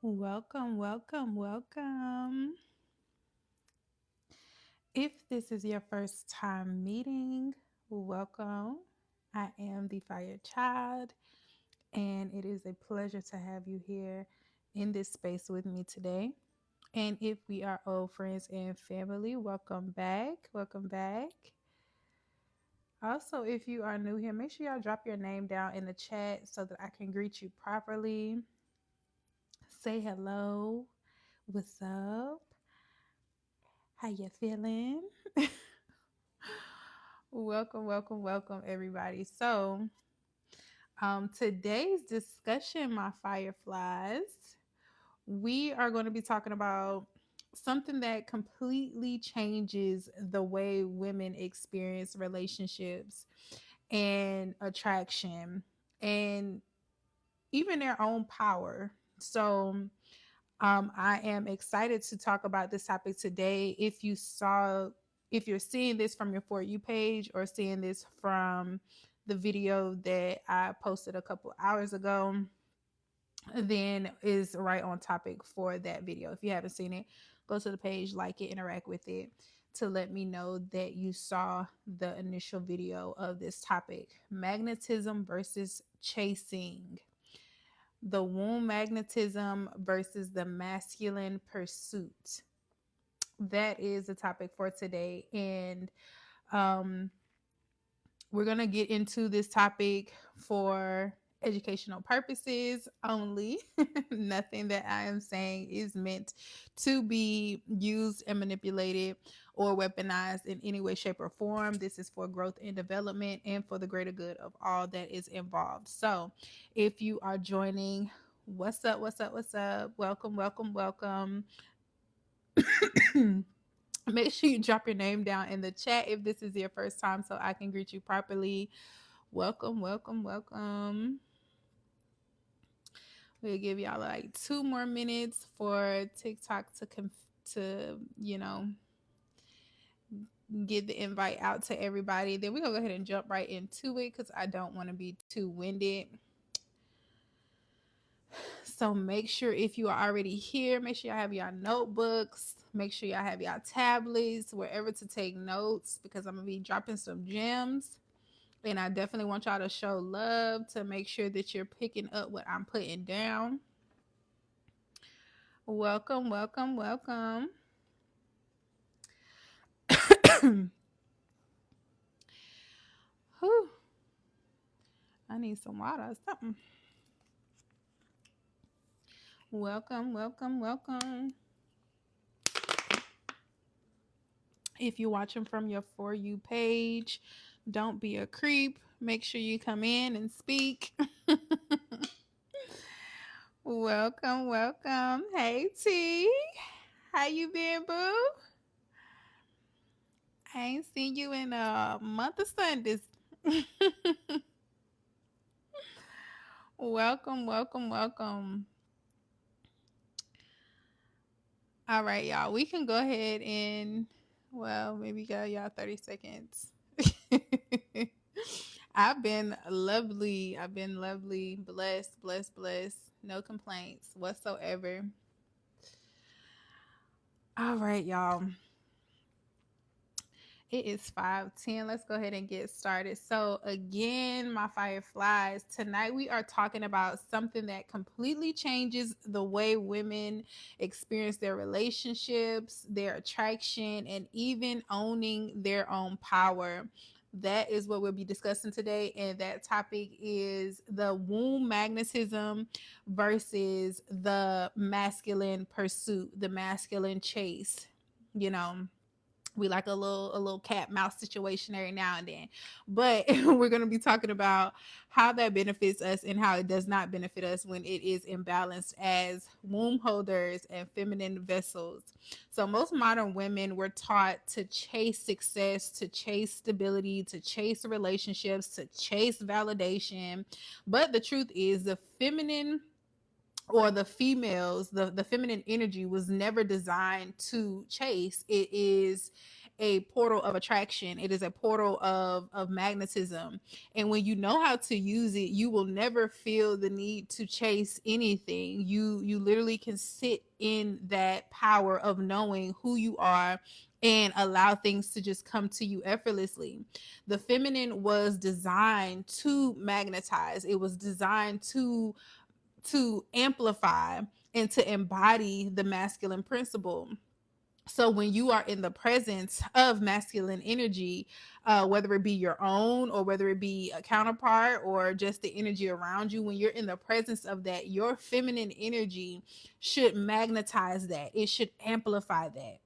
Welcome, welcome, welcome. If this is your first time meeting, welcome. I am the Fire Child, and it is a pleasure to have you here in this space with me today. And if we are old friends and family, welcome back. Welcome back. Also, if you are new here, make sure y'all drop your name down in the chat so that I can greet you properly. Say hello. What's up? How you feeling? Welcome, welcome, welcome, everybody. Today's discussion, my fireflies, we are going to be talking about something that completely changes the way women experience relationships and attraction and even their own power. I am excited to talk about this topic today. If you're seeing this from your For You page or seeing this from the video that I posted a couple hours ago, then is right on topic for that video. If you haven't seen it, go to the page, like it, interact with it to let me know that you saw the initial video of this topic: magnetism versus chasing, the womb magnetism versus the masculine pursuit. That is the topic for today. And um, we're going to get into this topic for educational purposes only. Nothing that I am saying is meant to be used and manipulated or weaponized in any way, shape, or form. This is for growth and development and for the greater good of all that is involved. So if you are joining, what's up, what's up, what's up? Welcome, welcome, welcome. Make sure you drop your name down in the chat if this is your first time so I can greet you properly. Welcome, welcome, welcome. We'll give y'all like 2 more minutes for TikTok to get the invite out to everybody. Then we're gonna go ahead and jump right into it because I don't want to be too winded. So make sure if you are already here, make sure y'all have your notebooks. Make sure y'all have your tablets, wherever to take notes, because I'm gonna be dropping some gems. And I definitely want y'all to show love to make sure that you're picking up what I'm putting down. Welcome, welcome, welcome. Whew. I need some water or something. Welcome, welcome, welcome. If you're watching from your For You page, don't be a creep. Make sure you come in and speak. Welcome, welcome. Hey T, how you been, boo? I ain't seen you in a month of Sundays. Welcome, welcome, welcome. All right, y'all. We can go ahead and, well, maybe got y'all 30 seconds. I've been lovely. I've been lovely, blessed, blessed, blessed. No complaints whatsoever. All right, y'all. It is 5:10. Let's go ahead and get started. So, again, my fireflies, tonight we are talking about something that completely changes the way women experience their relationships, their attraction, and even owning their own power. That is what we'll be discussing today. And that topic is the womb magnetism versus the masculine pursuit, the masculine chase. You know, we like a little cat mouse situation every now and then, but we're going to be talking about how that benefits us and how it does not benefit us when it is imbalanced as womb holders and feminine vessels. So most modern women were taught to chase success, to chase stability, to chase relationships, to chase validation, but the truth is the feminine or the females, the feminine energy was never designed to chase. It is a portal of attraction. It is a portal of magnetism. And when you know how to use it, you will never feel the need to chase anything. You literally can sit in that power of knowing who you are and allow things to just come to you effortlessly. The feminine was designed to magnetize. It was designed to amplify and to embody the masculine principle. So when you are in the presence of masculine energy, whether it be your own or whether it be a counterpart or just the energy around you, when you're in the presence of that, your feminine energy should magnetize that. It should amplify that.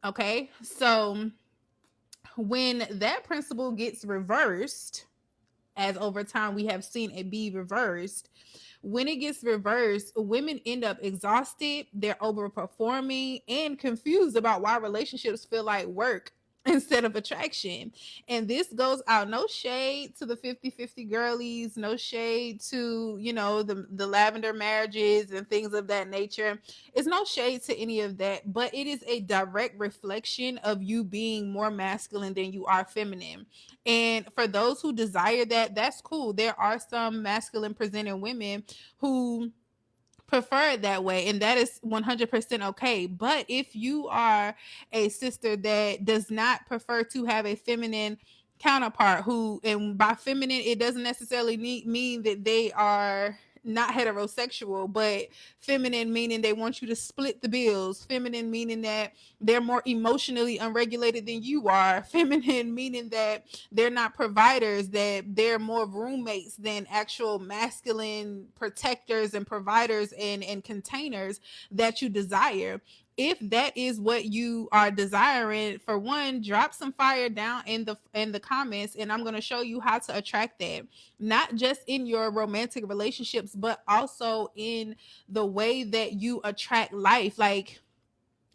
Okay. So when that principle gets reversed, as over time we have seen it be reversed, when it gets reversed, women end up exhausted, they're overperforming, and confused about why relationships feel like work instead of attraction. And this goes out, no shade to the 50-50 girlies, no shade to, the lavender marriages and things of that nature. It's no shade to any of that, but it is a direct reflection of you being more masculine than you are feminine. And for those who desire that, that's cool. There are some masculine presenting women who prefer it that way, and that is 100% okay. But if you are a sister that does not prefer to have a feminine counterpart, who, and by feminine it doesn't necessarily mean that they are not heterosexual, but feminine meaning they want you to split the bills, feminine meaning that they're more emotionally unregulated than you are, feminine meaning that they're not providers, that they're more roommates than actual masculine protectors and providers and containers that you desire. If that is what you are desiring, for one, drop some fire down in the comments, and I'm going to show you how to attract that, not just in your romantic relationships, but also in the way that you attract life. Like,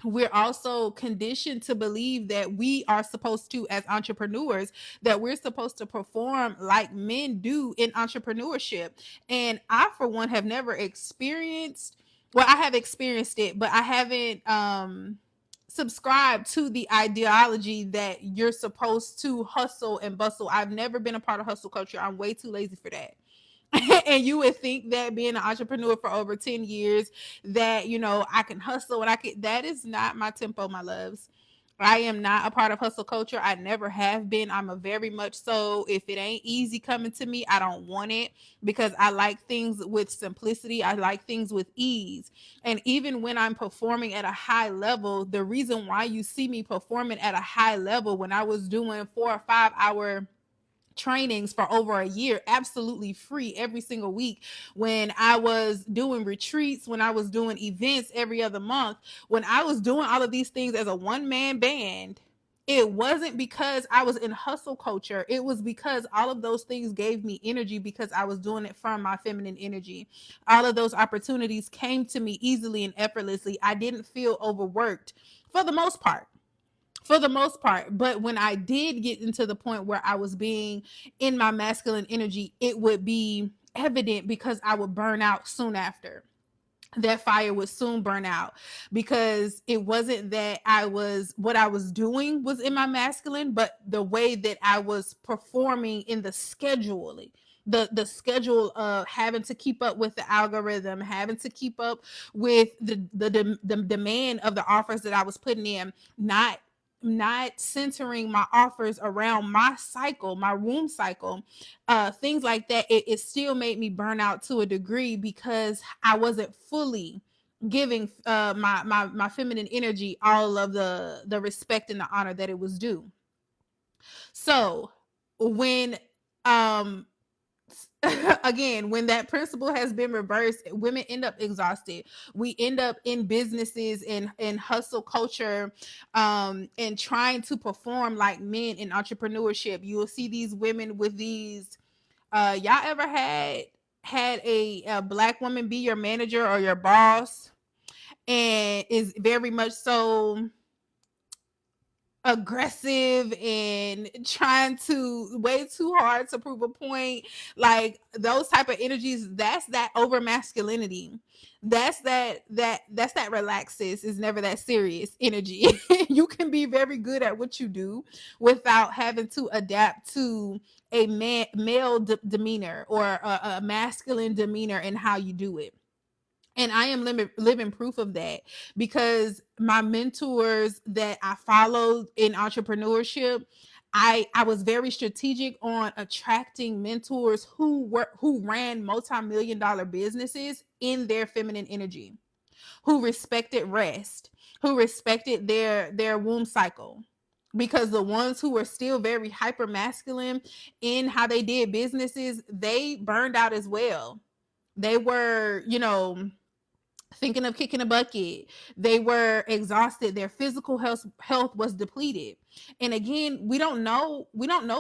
we're also conditioned to believe that we are supposed to, as entrepreneurs, that we're supposed to perform like men do in entrepreneurship. And I, for one, have never experienced, well, I have experienced it, but I haven't subscribed to the ideology that you're supposed to hustle and bustle. I've never been a part of hustle culture. I'm way too lazy for that. And you would think that being an entrepreneur for over 10 years, that, I can hustle and that is not my tempo, my loves. I am not a part of hustle culture. I never have been. I'm a very much so, if it ain't easy coming to me, I don't want it, because I like things with simplicity. I like things with ease. And even when I'm performing at a high level, the reason why you see me performing at a high level, when I was doing 4 or 5 hour trainings for over a year, absolutely free every single week, when I was doing retreats, when I was doing events every other month, when I was doing all of these things as a one-man band, it wasn't because I was in hustle culture. It was because all of those things gave me energy, because I was doing it from my feminine energy. All of those opportunities came to me easily and effortlessly. I didn't feel overworked for the most part. But when I did get into the point where I was being in my masculine energy, it would be evident, because I would burn out soon after. That fire would soon burn out, because it wasn't that what I was doing was in my masculine, but the way that I was performing in the scheduling, the schedule of having to keep up with the algorithm, having to keep up with the demand of the offers that I was putting in, not centering my offers around my cycle, my womb cycle, things like that. It still made me burn out to a degree, because I wasn't fully giving my feminine energy all of the respect and the honor that it was due. So when um again, when that principle has been reversed, women end up exhausted. We end up in businesses and hustle culture, and trying to perform like men in entrepreneurship. You will see these women with these, y'all ever had a black woman be your manager or your boss, and is very much so aggressive and trying to way too hard to prove a point, like those type of energies, that's that over masculinity. That's that relaxes is never that serious energy. You can be very good at what you do without having to adapt to a male demeanor or a masculine demeanor in how you do it. And I am living proof of that, because my mentors that I followed in entrepreneurship, I was very strategic on attracting mentors who ran multi-million dollar businesses in their feminine energy, who respected rest, who respected their womb cycle. Because the ones who were still very hyper masculine in how they did businesses, they burned out as well. They were, thinking of kicking a bucket. They were exhausted. Their physical health was depleted. And again, we don't know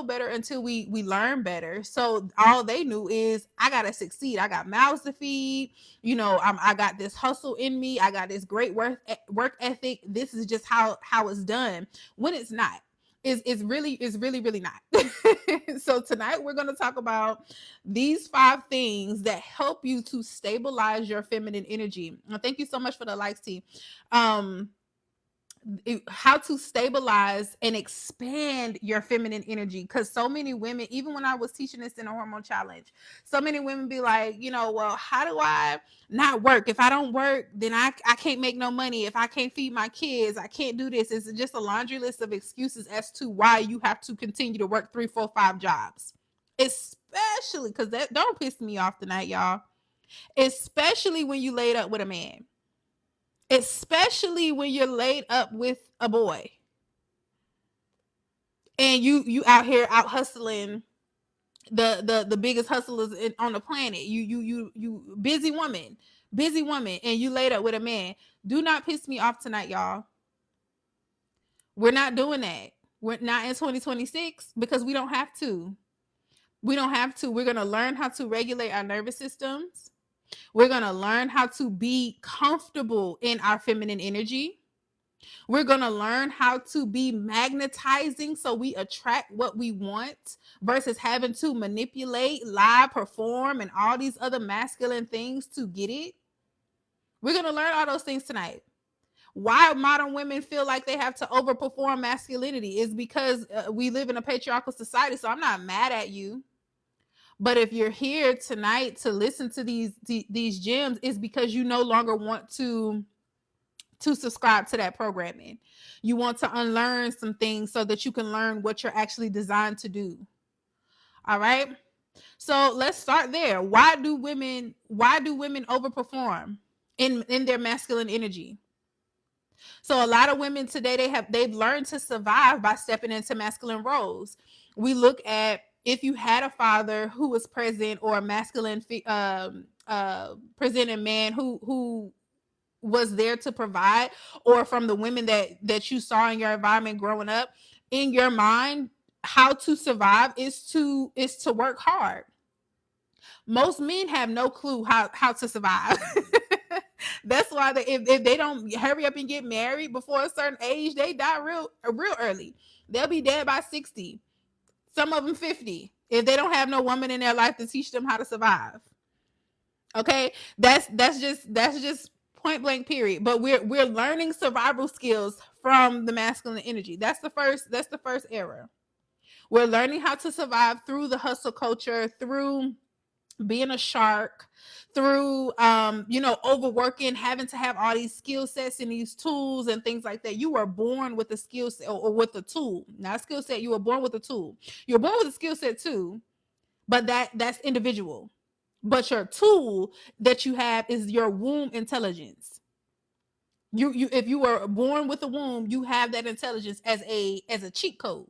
better until we learn better. So all they knew is, I gotta succeed. I got mouths to feed. I got this hustle in me. I got this great work ethic. This is just how it's done. When it's not. It's really not. So tonight we're going to talk about these 5 things that help you to stabilize your feminine energy. Thank you so much for the likes, T. How to stabilize and expand your feminine energy, because so many women, even when I was teaching this in a hormone challenge, so many women be like, well, how do I not work? If I don't work, then I can't make no money. If I can't feed my kids, I can't do this. It's just a laundry list of excuses as to why you have to continue to work 3, 4, 5 jobs. Especially because that don't piss me off tonight, y'all. Especially when you laid up with a man. Especially when you're laid up with a boy. And you out here out hustling the biggest hustlers on the planet. You busy woman, and you laid up with a man. Do not piss me off tonight, y'all. We're not doing that. We're not in 2026, because we don't have to. We're going to learn how to regulate our nervous systems. We're going to learn how to be comfortable in our feminine energy. We're going to learn how to be magnetizing so we attract what we want, versus having to manipulate, lie, perform, and all these other masculine things to get it. We're going to learn all those things tonight. Why modern women feel like they have to overperform masculinity is because we live in a patriarchal society. So I'm not mad at you. But if you're here tonight to listen to these gems, it's because you no longer want to subscribe to that programming. You want to unlearn some things so that you can learn what you're actually designed to do. All right. So let's start there. Why do women overperform in their masculine energy? So a lot of women today, they've learned to survive by stepping into masculine roles. We look at, if you had a father who was present, or a masculine presenting man who was there to provide, or from the women that you saw in your environment growing up, in your mind, how to survive is to work hard. Most men have no clue how to survive. That's why if they don't hurry up and get married before a certain age, they die real early. They'll be dead by 60. Some of them 50, if they don't have no woman in their life to teach them how to survive. Okay, that's just point blank period. But we're learning survival skills from the masculine energy. That's the first era. We're learning how to survive through the hustle culture, through being a shark, through overworking, having to have all these skill sets and these tools and things like that. You were born with a skill set, or with a tool, not a skill set. You were born with a tool. You're born with a skill set too, but that's individual. But your tool that you have is your womb intelligence. You if you were born with a womb, you have that intelligence as a cheat code.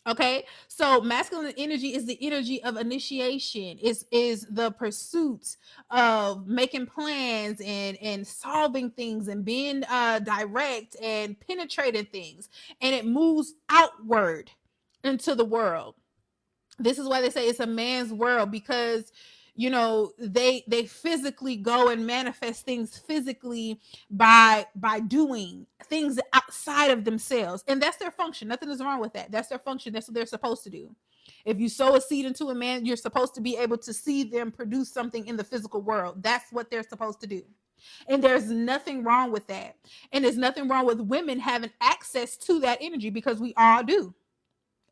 Okay, so masculine energy is the energy of initiation. Is the pursuit of making plans and solving things and being direct and penetrating things, and it moves outward into the world. This is why they say it's a man's world, because you know, they physically go and manifest things physically by doing things outside of themselves, and that's their function. Nothing is wrong with that. That's their function. That's what they're supposed to do. If you sow a seed into a man, you're supposed to be able to see them produce something in the physical world. That's what they're supposed to do. And there's nothing wrong with that. And there's nothing wrong with women having access to that energy, because we all do.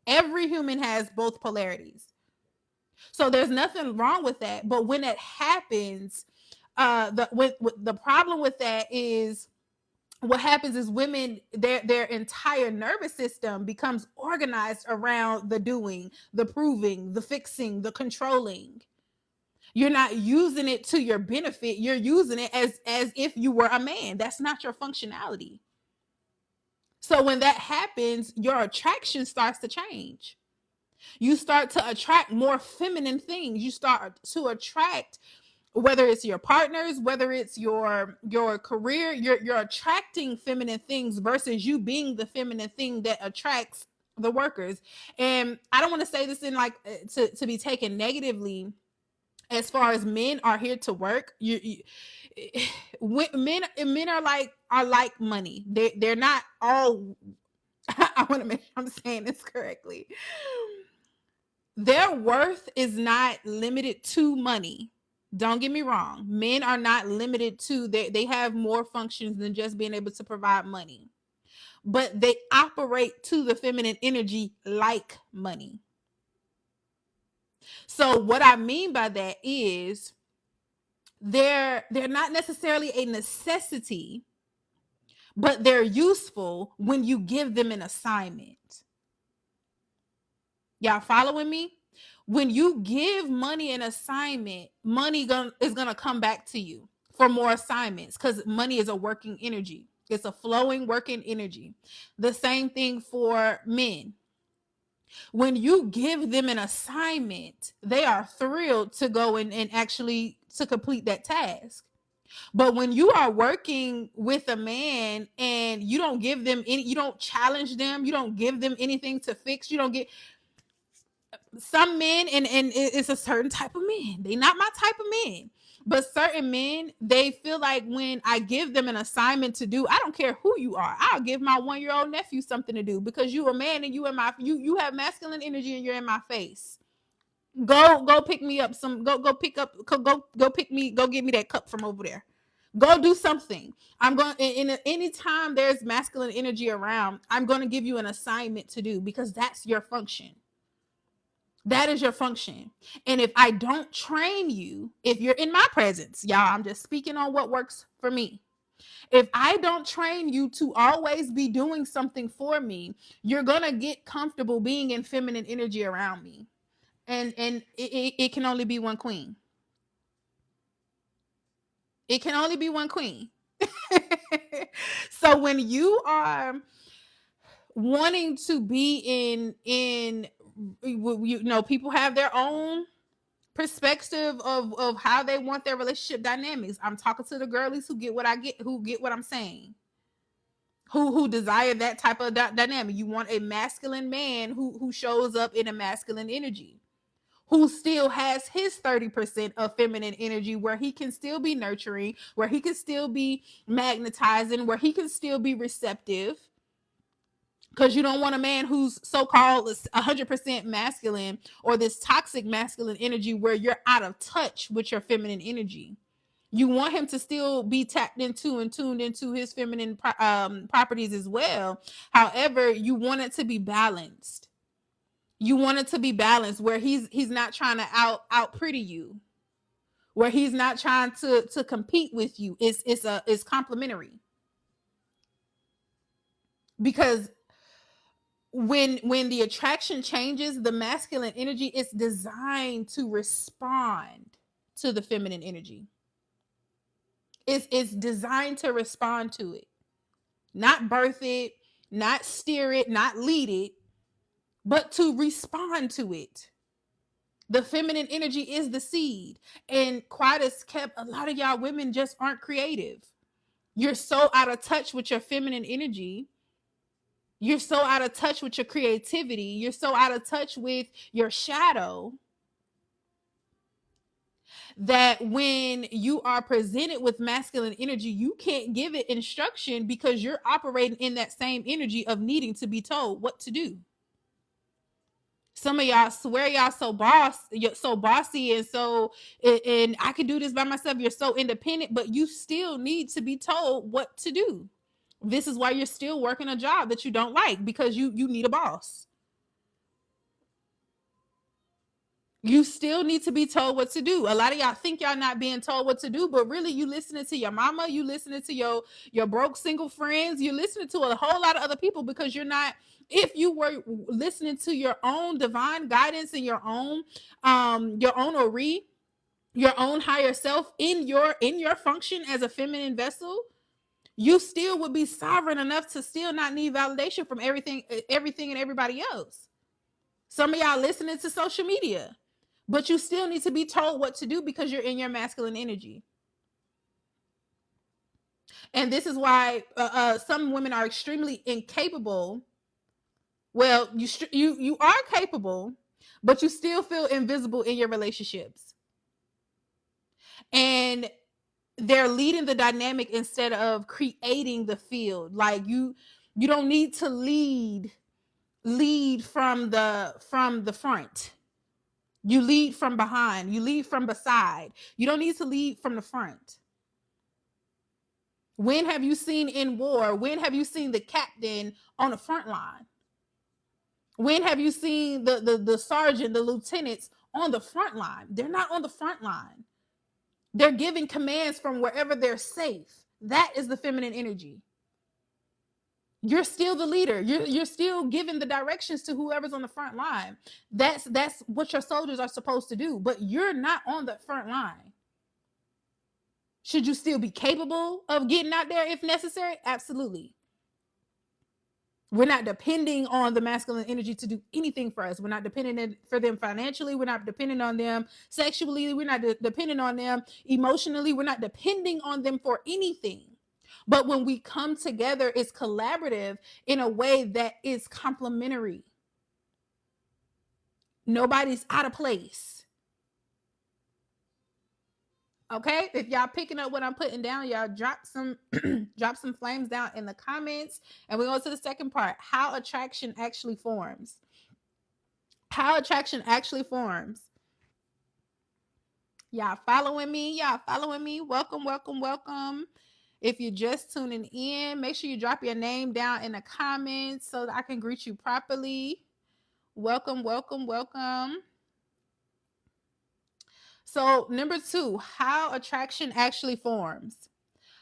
Every human has both polarities. So there's nothing wrong with that. But when it happens, the problem with that is, what happens is women, their entire nervous system becomes organized around the doing, the proving, the fixing, the controlling. You're not using it to your benefit. You're using it as if you were a man. That's not your functionality. So when that happens, your attraction starts to change. You start to attract more feminine things. You start to attract, whether it's your partners, whether it's your career, you're attracting feminine things versus you being the feminine thing that attracts the workers. And I don't want to say this in like to be taken negatively. As far as men are here to work, men are like money. They're not all. I want to make sure I'm saying this correctly. Their worth is not limited to money. Don't get me wrong. Men are not limited to, they have more functions than just being able to provide money. But they operate to the feminine energy like money. So what I mean by that is, they're not necessarily a necessity, but they're useful when you give them an assignment. Y'all following me? When you give money an assignment, money is gonna come back to you for more assignments, because money is a working energy. It's a flowing working energy. The same thing for men. When you give them an assignment, they are thrilled to go and actually to complete that task. But when you are working with a man and you don't give them any, you don't challenge them, you don't give them anything to fix, you don't get some men, and it's a certain type of men. They not my type of men. But certain men, they feel like when I give them an assignment to do, I don't care who you are. I'll give my 1-year-old nephew something to do, because you're a man and you have masculine energy and you're in my face. Go pick me up some, go pick up, go pick me, go get me that cup from over there. Go do something. I'm going, anytime there's masculine energy around, I'm going to give you an assignment to do, because that's your function. That is your function. And if I don't train you, if you're in my presence, y'all, I'm just speaking on what works for me. If I don't train you to always be doing something for me, you're going to get comfortable being in feminine energy around me. And it can only be one queen. It can only be one queen. So when you are wanting to be in you know, people have their own perspective of how they want their relationship dynamics. I'm talking to the girlies who get what I get, who get what I'm saying, who desire that type of dynamic. You want a masculine man who shows up in a masculine energy, who still has his 30% of feminine energy, where he can still be nurturing, where he can still be magnetizing, where he can still be receptive. Because you don't want a man who's so-called 100% masculine, or this toxic masculine energy where you're out of touch with your feminine energy. You want him to still be tapped into and tuned into his feminine properties as well. However, you want it to be balanced. You want it to be balanced, where he's not trying to out pretty you, where he's not trying to compete with you. It's complementary. Because when the attraction changes, the masculine energy is designed to respond to the feminine energy. It's designed to respond to it, not birth it, not steer it, not lead it, but to respond to it. The feminine energy is the seed. And quite as kept, a lot of y'all women just aren't creative. You're so out of touch with your feminine energy. You're so out of touch with your creativity. You're so out of touch with your shadow that when you are presented with masculine energy, you can't give it instruction because you're operating in that same energy of needing to be told what to do. Some of y'all swear y'all you're so bossy, and so, and I can do this by myself. You're so independent, but you still need to be told what to do. This is why you're still working a job that you don't like, because you need a boss. You still need to be told what to do. A lot of y'all think y'all not being told what to do, but really you listening to your mama, you listening to your broke single friends, you're listening to a whole lot of other people, because you're not, if you were listening to your own divine guidance and your own Ori, your own higher self in your function as a feminine vessel, you still would be sovereign enough to still not need validation from everything and everybody else. Some of y'all listening to social media, but you still need to be told what to do because you're in your masculine energy. And this is why some women are extremely incapable. Well, you are capable, but you still feel invisible in your relationships. And they're leading the dynamic instead of creating the field. Like you don't need to lead from the front. You lead from behind. You lead from beside. You don't need to lead from the front. When have you seen in war? When have you seen the captain on the front line? When have you seen the sergeant, the lieutenants on the front line? They're not on the front line. They're giving commands from wherever they're safe. That is the feminine energy. You're still the leader. You're still giving the directions to whoever's on the front line. That's what your soldiers are supposed to do, but you're not on the front line. Should you still be capable of getting out there if necessary? Absolutely. We're not depending on the masculine energy to do anything for us. We're not dependent for them financially. We're not dependent on them sexually. We're not dependent on them emotionally. We're not depending on them for anything. But when we come together, it's collaborative in a way that is complementary. Nobody's out of place. Okay, if y'all picking up what I'm putting down, y'all drop some flames down in the comments, and we go to the second part: how attraction actually forms. How attraction actually forms. Y'all following me? Welcome, welcome, welcome. If you're just tuning in, make sure you drop your name down in the comments so that I can greet you properly. Welcome, welcome, welcome. So, number 2, how attraction actually forms.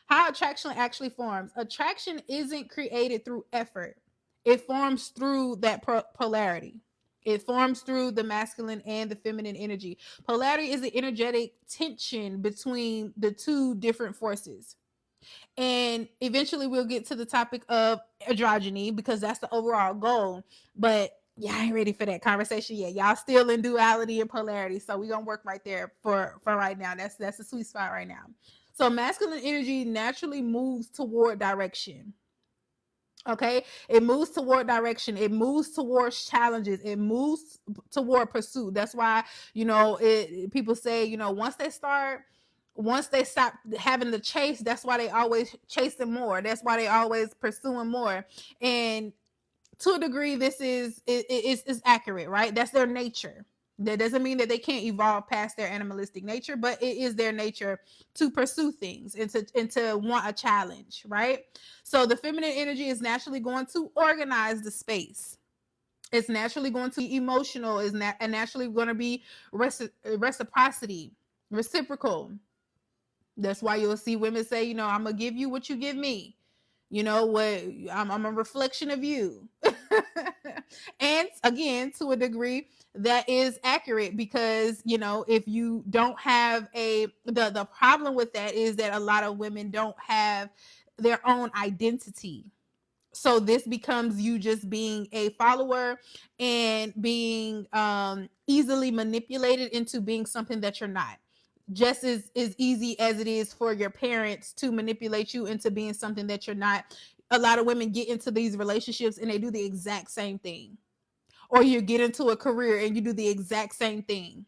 How attraction actually forms. Attraction isn't created through effort. It forms through that polarity. It forms through the masculine and the feminine energy. Polarity is the energetic tension between the two different forces. And eventually we'll get to the topic of androgyny, because that's the overall goal. But y'all ain't ready for that conversation yet. Y'all still in duality and polarity. So we're gonna work right there for right now. That's the sweet spot right now. So masculine energy naturally moves toward direction. Okay, it moves toward direction. It moves towards challenges. It moves toward pursuit. That's why, people say, once they stop having the chase, that's why they always chasing more. That's why they always pursuing more. And to a degree, this is accurate, right? That's their nature. That doesn't mean that they can't evolve past their animalistic nature, but it is their nature to pursue things and to want a challenge, right? So the feminine energy is naturally going to organize the space. It's naturally going to be emotional. Is naturally going to be reciprocity, reciprocal. That's why you'll see women say, I'm gonna give you what you give me. What, I'm a reflection of you. And again, to a degree, that is accurate, because if you don't have the problem with that is that a lot of women don't have their own identity. So this becomes you just being a follower and being easily manipulated into being something that you're not. Just as easy as it is for your parents to manipulate you into being something that you're not. A lot of women get into these relationships and they do the exact same thing. Or you get into a career and you do the exact same thing.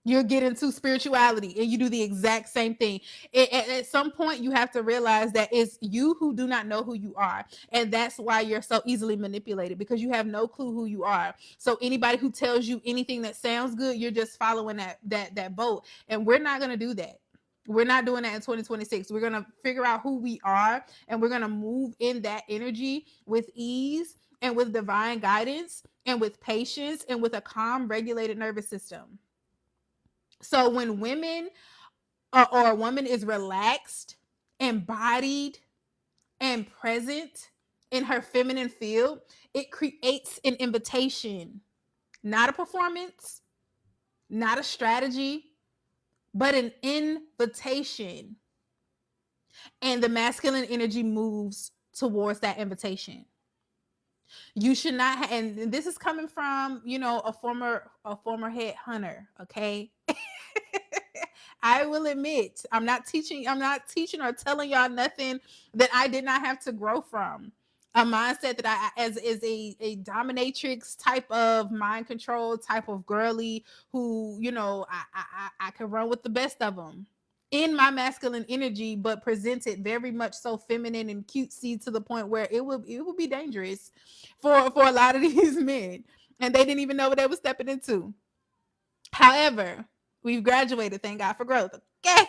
You'll get into spirituality and you do the exact same thing. At some point, you have to realize that it's you who do not know who you are. And that's why you're so easily manipulated, because you have no clue who you are. So anybody who tells you anything that sounds good, you're just following that boat. And we're not going to do that. We're not doing that in 2026. We're going to figure out who we are, and we're going to move in that energy with ease and with divine guidance and with patience and with a calm, regulated nervous system. So when women or a woman is relaxed, embodied, and present in her feminine field, it creates an invitation, not a performance, not a strategy, but an invitation. And the masculine energy moves towards that invitation. You should not and this is coming from, a former head hunter, okay? I will admit, I'm not teaching or telling y'all nothing that I did not have to grow from. A mindset that I as is a dominatrix type of mind control type of girly who, I can run with the best of them in my masculine energy, but presented very much so feminine and cutesy to the point where it would be dangerous for a lot of these men, and they didn't even know what they were stepping into. However, we've graduated, thank God for growth. Okay.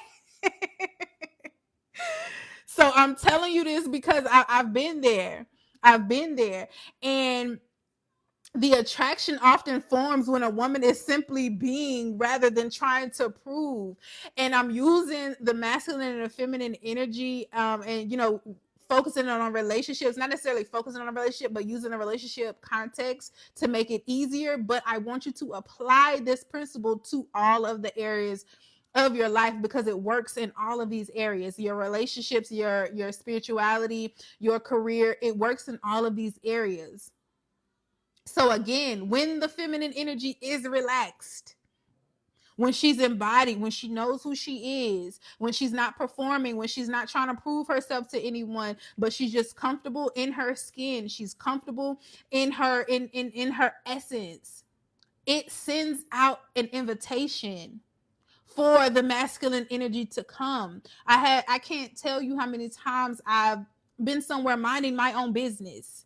So I'm telling you this because I've been there. I've been there. And the attraction often forms when a woman is simply being rather than trying to prove. And I'm using the masculine and the feminine energy, and focusing on relationships, not necessarily focusing on a relationship, but using a relationship context to make it easier. But I want you to apply this principle to all of the areas of your life, because it works in all of these areas: your relationships, your spirituality, your career. It works in all of these areas. So again, when the feminine energy is relaxed, when she's embodied, when she knows who she is, when she's not performing, when she's not trying to prove herself to anyone, but she's just comfortable in her skin, she's comfortable in her in her essence, it sends out an invitation for the masculine energy to come. I can't tell you how many times I've been somewhere minding my own business,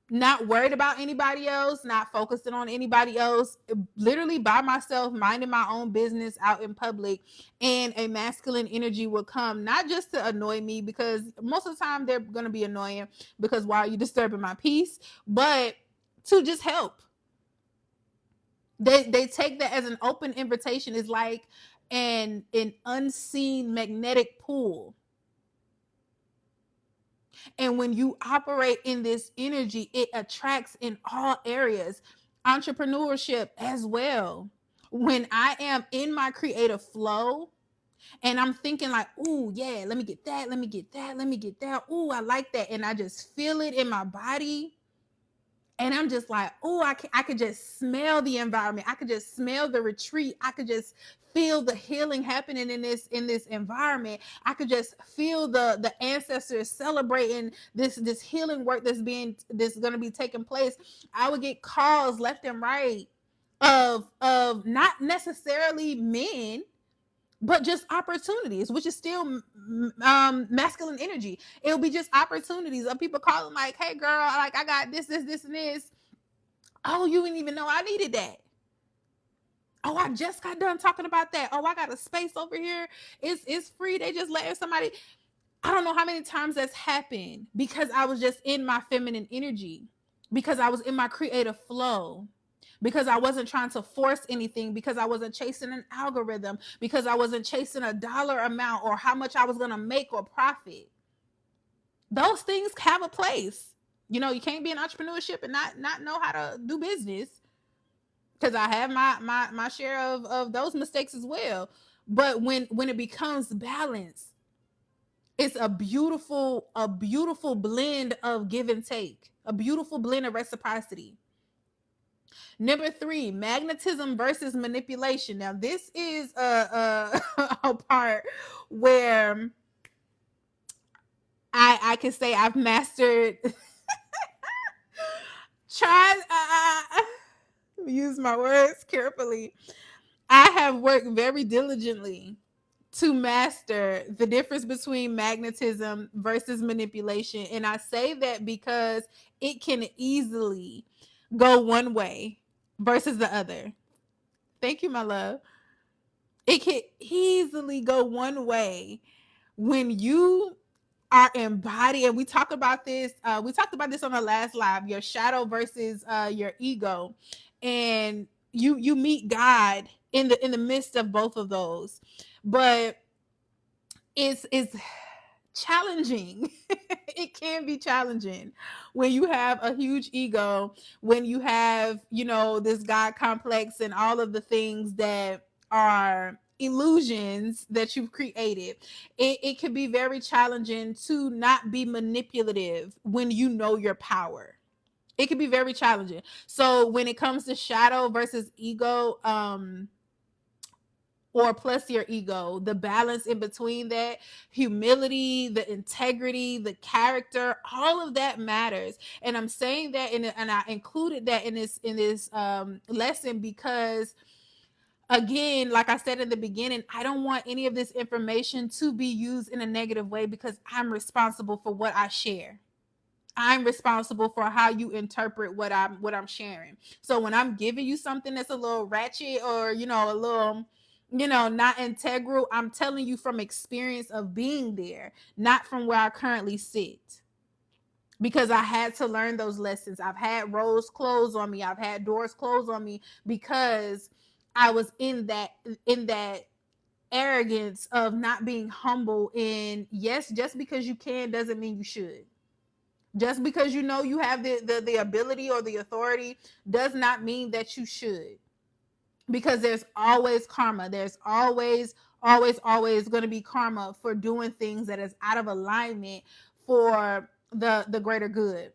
not worried about anybody else, not focusing on anybody else, literally by myself, minding my own business out in public, and a masculine energy will come, not just to annoy me, because most of the time they're going to be annoying, because why are you disturbing my peace, but to just help. They take that as an open invitation. It's like an unseen magnetic pull. And when you operate in this energy, it attracts in all areas. Entrepreneurship as well. When I am in my creative flow and I'm thinking like, ooh, yeah, let me get that, let me get that, let me get that. Ooh, I like that. And I just feel it in my body. And I'm just like, oh, I could just smell the environment. I could just smell the retreat. I could just feel the healing happening in this environment. I could just feel the ancestors celebrating this healing work that's going to be taking place. I would get calls left and right of not necessarily men, but just opportunities, which is still masculine energy. It'll be just opportunities of people calling like, hey girl, like I got this and this. Oh, you didn't even know I needed that. Oh, I just got done talking about that. Oh, I got a space over here. It's free. They just letting somebody. I don't know how many times that's happened because I was just in my feminine energy, because I was in my creative flow, because I wasn't trying to force anything, because I wasn't chasing an algorithm, because I wasn't chasing a dollar amount or how much I was going to make or profit. Those things have a place. You can't be in entrepreneurship and not know how to do business, because I have my share of those mistakes as well. But when it becomes balanced, it's a beautiful blend of give and take, a beautiful blend of reciprocity. Number 3, magnetism versus manipulation. Now, this is a part where I can say I've mastered. Try. use my words carefully. I have worked very diligently to master the difference between magnetism versus manipulation. And I say that because it can easily go one way versus the other. Thank you, my love. It can easily go one way when you are embodied, and we talked about this on the last live, your shadow versus your ego, and you meet God in the midst of both of those. But it's challenging. It can be challenging when you have a huge ego, when you have, this God complex and all of the things that are illusions that you've created. It can be very challenging to not be manipulative when you know your power. It can be very challenging. So when it comes to shadow versus ego, or plus your ego, the balance in between that, humility, the integrity, the character, all of that matters. And I'm saying that, and I included that in this lesson because, again, like I said in the beginning, I don't want any of this information to be used in a negative way because I'm responsible for what I share. I'm responsible for how you interpret what I'm sharing. So when I'm giving you something that's a little ratchet or, a little, not integral, I'm telling you from experience of being there, not from where I currently sit. Because I had to learn those lessons. I've had roles closed on me. I've had doors closed on me because I was in that arrogance of not being humble. And yes, just because you can doesn't mean you should. Just because you know you have the ability or the authority does not mean that you should. Because there's always karma. There's always going to be karma for doing things that is out of alignment for the greater good.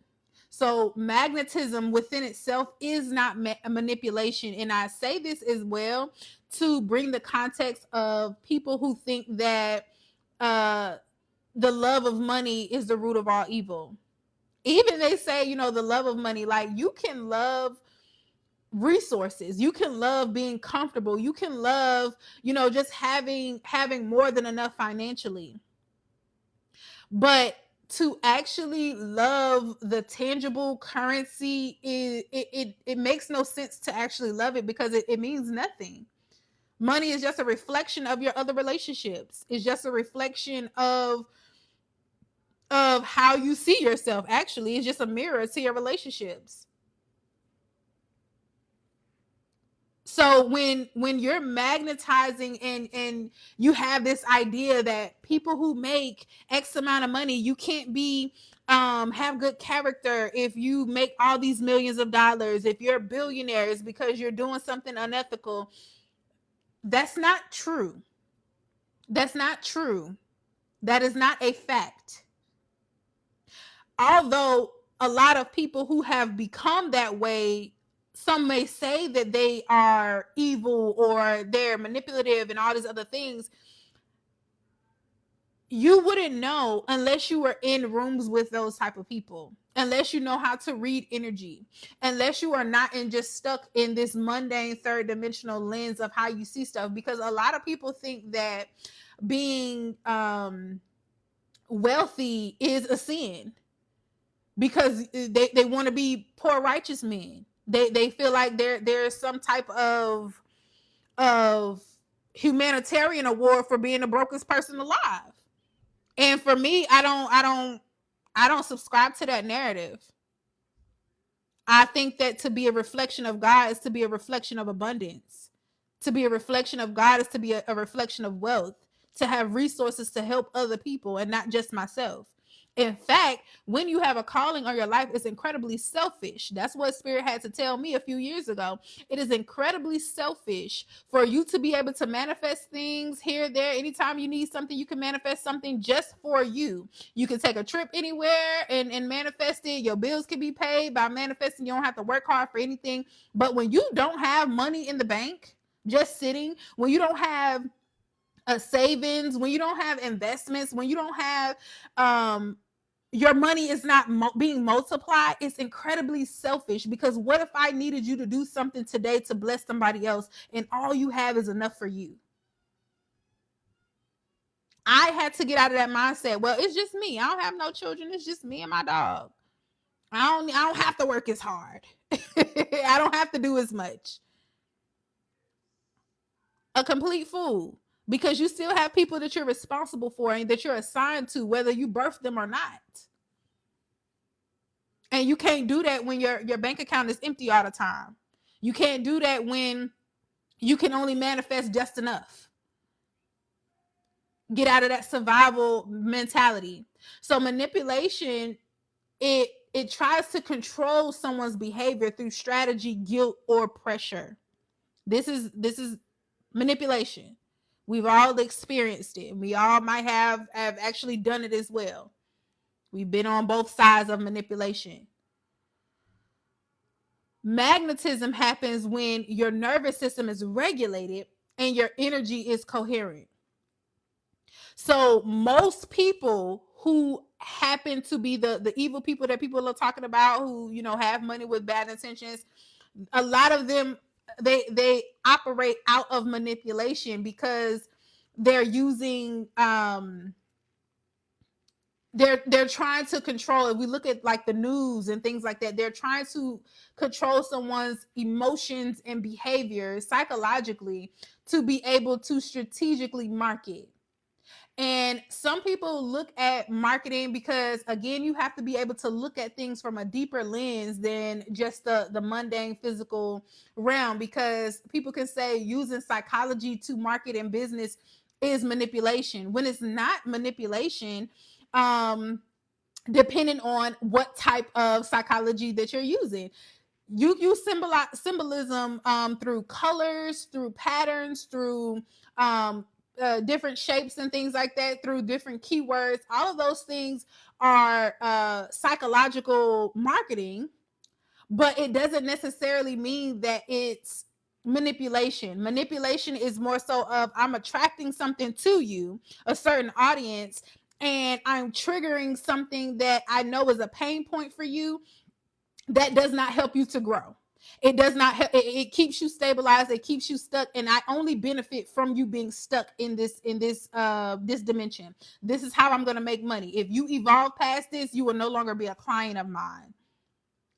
So magnetism within itself is not manipulation. And I say this as well to bring the context of people who think that the love of money is the root of all evil. Even they say, the love of money, like you can love resources, you can love being comfortable, you can love, just having more than enough financially. But to actually love the tangible currency, it makes no sense to actually love it because it means nothing. Money is just a reflection of your other relationships. It's just a reflection of how you see yourself. Actually, it's just a mirror to your relationships. So when you're magnetizing and you have this idea that people who make X amount of money, you can't be have good character if you make all these millions of dollars, if you're billionaires because you're doing something unethical. That's not true. That's not true. That is not a fact. Although a lot of people who have become that way, some may say that they are evil or they're manipulative and all these other things. You wouldn't know unless you were in rooms with those type of people, unless you know how to read energy, unless you are not just stuck in this mundane third dimensional lens of how you see stuff. Because a lot of people think that being wealthy is a sin because they want to be poor righteous men. They feel like there's some type of humanitarian award for being the brokest person alive. And for me, I don't subscribe to that narrative. I think that to be a reflection of God is to be a reflection of abundance. To be a reflection of God is to be a reflection of wealth, to have resources to help other people and not just myself. In fact, when you have a calling on your life, it's incredibly selfish. That's what Spirit had to tell me a few years ago. It is incredibly selfish for you to be able to manifest things here, there. Anytime you need something, you can manifest something just for you. You can take a trip anywhere and manifest it. Your bills can be paid by manifesting. You don't have to work hard for anything. But when you don't have money in the bank, just sitting, when you don't have a savings, when you don't have investments, when you don't have your money is not being multiplied, it's incredibly selfish. Because what if I needed you to do something today to bless somebody else and all you have is enough for you? I had to get out of that mindset. Well, it's just me. I don't have no children. It's just me and my dog. I don't have to work as hard. I don't have to do as much. A complete fool. Because you still have people that you're responsible for and that you're assigned to, whether you birth them or not. And you can't do that when your bank account is empty all the time. You can't do that when you can only manifest just enough. Get out of that survival mentality. So manipulation, it tries to control someone's behavior through strategy, guilt, or pressure. This is manipulation. We've all experienced it. We all might have actually done it as well. We've been on both sides of manipulation. Magnetism happens when your nervous system is regulated and your energy is coherent. So most people who happen to be the evil people that people are talking about, who, you know, have money with bad intentions, a lot of them, they operate out of manipulation because they're using they're trying to control. If we look at like the news and things like that, they're trying to control someone's emotions and behavior psychologically to be able to strategically market. And some people look at marketing because, again, you have to be able to look at things from a deeper lens than just the mundane physical realm, because people can say using psychology to market in business is manipulation, when it's not manipulation, depending on what type of psychology that you're using. You use symbolism through colors, through patterns, through different shapes and things like that, through different keywords. All of those things are psychological marketing, but it doesn't necessarily mean that it's manipulation. Manipulation is more so of, I'm attracting something to you, a certain audience, and I'm triggering something that I know is a pain point for you that does not help you to grow. It does not help. It keeps you stabilized. It keeps you stuck. And I only benefit from you being stuck in this dimension. This is how I'm going to make money. If you evolve past this, you will no longer be a client of mine.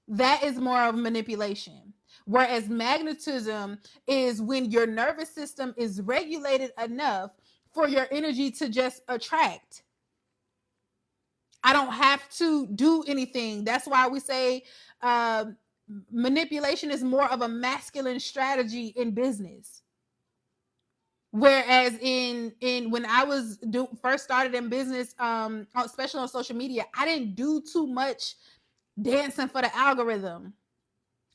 That is more of manipulation. Whereas magnetism is when your nervous system is regulated enough for your energy to just attract. I don't have to do anything. That's why we say manipulation is more of a masculine strategy in business. Whereas in when I was first started in business, especially on social media, I didn't do too much dancing for the algorithm.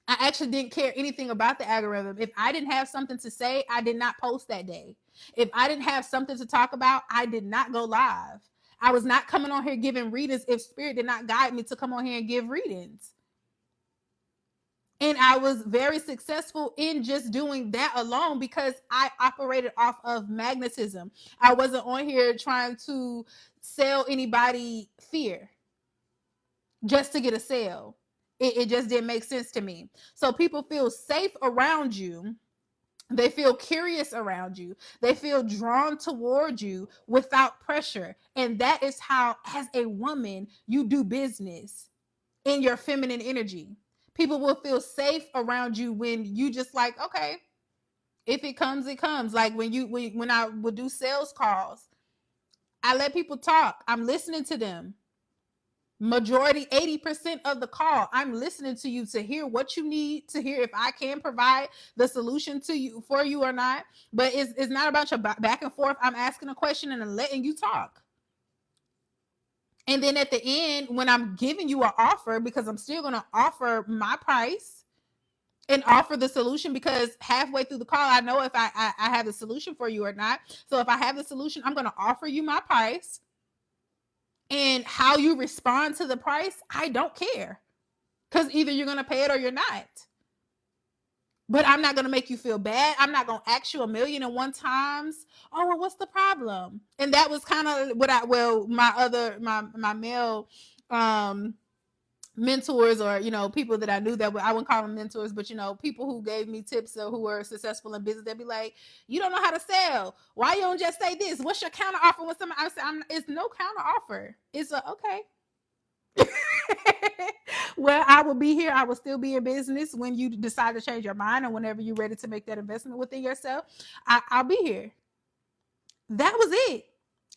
I actually didn't care anything about the algorithm. If I didn't have something to say, I did not post that day. If I didn't have something to talk about, I did not go live. I was not coming on here giving readings if spirit did not guide me to come on here and give readings. And I was very successful in just doing that alone because I operated off of magnetism. I wasn't on here trying to sell anybody fear just to get a sale. It just didn't make sense to me. So people feel safe around you. They feel curious around you. They feel drawn toward you without pressure. And that is how, as a woman, you do business in your feminine energy. People will feel safe around you when you just like, okay, if it comes, it comes. Like when I would do sales calls, I let people talk. I'm listening to them. Majority, 80% of the call, I'm listening to you to hear what you need, to hear if I can provide the solution to you for you or not. But it's not about your back and forth. I'm asking a question and letting you talk. And then at the end, when I'm giving you an offer, because I'm still going to offer my price and offer the solution, because halfway through the call, I know if I have the solution for you or not. So if I have the solution, I'm going to offer you my price. And how you respond to the price, I don't care. Because either you're going to pay it or you're not. But I'm not going to make you feel bad. I'm not going to ask you 1,000,001 times, oh, well, what's the problem? And that was kind of what my male mentors, or people that I knew that I wouldn't call them mentors, but people who gave me tips or who were successful in business. They'd be like, "You don't know how to sell. Why you don't just say this? What's your counter offer?" With somebody, I say, "It's no counter offer. It's a okay." Well, I will be here. I will still be in business when you decide to change your mind, and whenever you're ready to make that investment within yourself, I'll be here. That was it.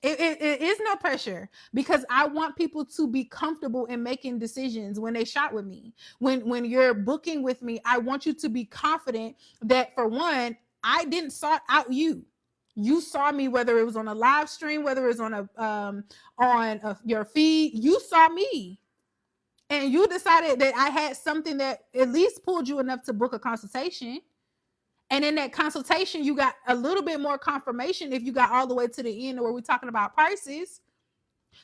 It is no pressure, because I want people to be comfortable in making decisions when they shop with me. When you're booking with me, I want you to be confident that, for one, I didn't sort out you. You saw me, whether it was on a live stream, whether it was on your feed. You saw me, and you decided that I had something that at least pulled you enough to book a consultation. And in that consultation, you got a little bit more confirmation if you got all the way to the end where we're talking about prices.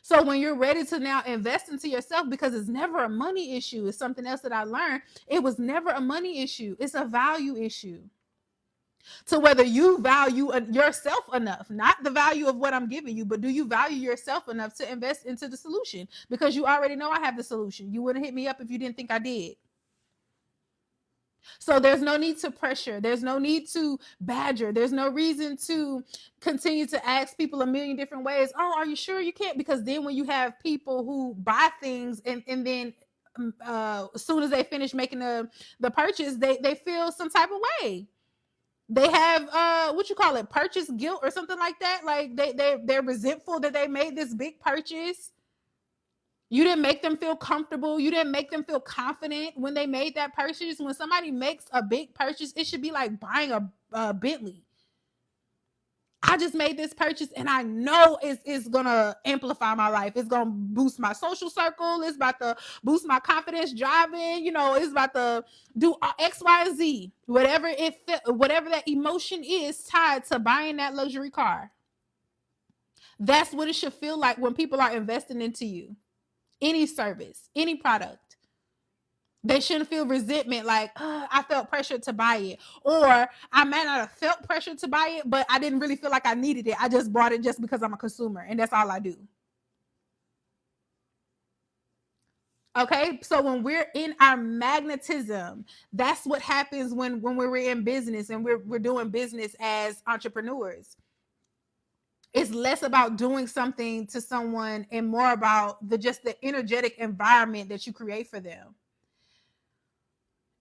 So when you're ready to now invest into yourself, because it's never a money issue, it's something else that I learned. It was never a money issue. It's a value issue. So whether you value yourself enough, not the value of what I'm giving you, but do you value yourself enough to invest into the solution? Because you already know I have the solution. You wouldn't hit me up if you didn't think I did. So there's no need to pressure. There's no need to badger. There's no reason to continue to ask people a million different ways. "Oh, are you sure you can't?" Because then when you have people who buy things and then as soon as they finish making the purchase, they feel some type of way. They have what you call it, purchase guilt or something like that. Like they're resentful that they made this big purchase. You didn't make them feel comfortable. You didn't make them feel confident when they made that purchase. When somebody makes a big purchase, it should be like buying a Bentley. I just made this purchase and I know it's going to amplify my life. It's going to boost my social circle. It's about to boost my confidence driving. It's about to do X, Y, and Z. Whatever that emotion is tied to buying that luxury car. That's what it should feel like when people are investing into you. Any service, any product. They shouldn't feel resentment like, I felt pressure to buy it. Or I might not have felt pressure to buy it, but I didn't really feel like I needed it. I just bought it just because I'm a consumer, and that's all I do. Okay, so when we're in our magnetism, that's what happens when we're in business and we're doing business as entrepreneurs. It's less about doing something to someone and more about just the energetic environment that you create for them.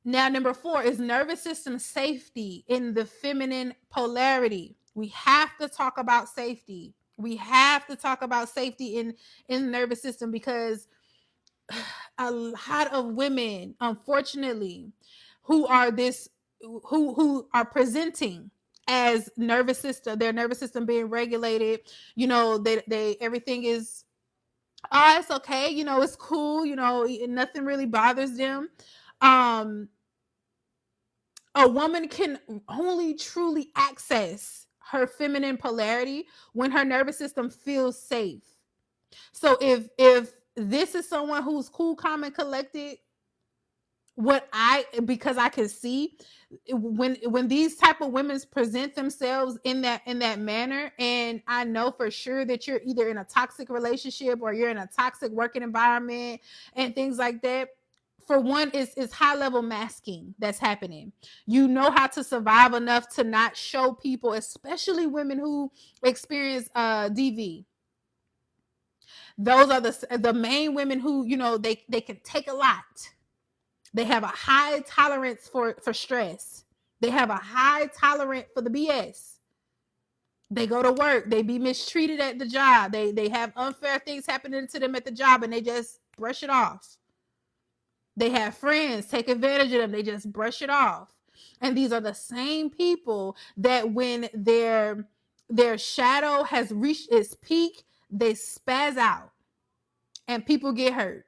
Now, number 4 is nervous system safety in the feminine polarity. We have to talk about safety. We have to talk about safety in the nervous system, because a lot of women, unfortunately, who are presenting as their nervous system being regulated, they everything is, it's okay, it's cool, nothing really bothers them. A woman can only truly access her feminine polarity when her nervous system feels safe. So if this is someone who's cool, calm, and collected, because I can see when these type of women present themselves in that manner, and I know for sure that you're either in a toxic relationship or you're in a toxic working environment and things like that. For one, it's high level masking that's happening. You know how to survive enough to not show people, especially women who experience DV. Those are the main women who, they can take a lot. They have a high tolerance for stress. They have a high tolerance for the BS. They go to work. They be mistreated at the job. They have unfair things happening to them at the job, and they just brush it off. They have friends take advantage of them. They just brush it off. And these are the same people that when their shadow has reached its peak, they spaz out and people get hurt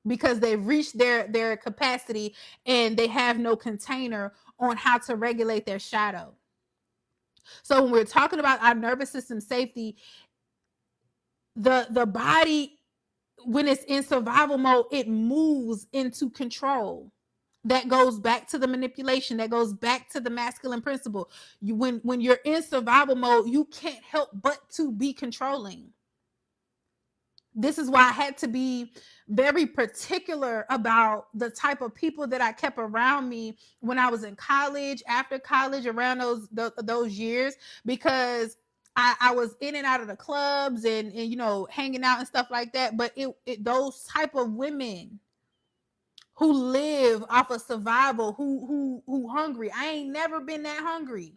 because they've reached their capacity and they have no container on how to regulate their shadow. So when we're talking about our nervous system safety, the body, when it's in survival mode, it moves into control. That goes back to the manipulation. That goes back to the masculine principle. When you're in survival mode, you can't help but to be controlling. This is why I had to be very particular about the type of people that I kept around me when I was in college, after college, around those years, because I was in and out of the clubs and you know, hanging out and stuff like that. But those type of women who live off of survival, who hungry. I ain't never been that hungry.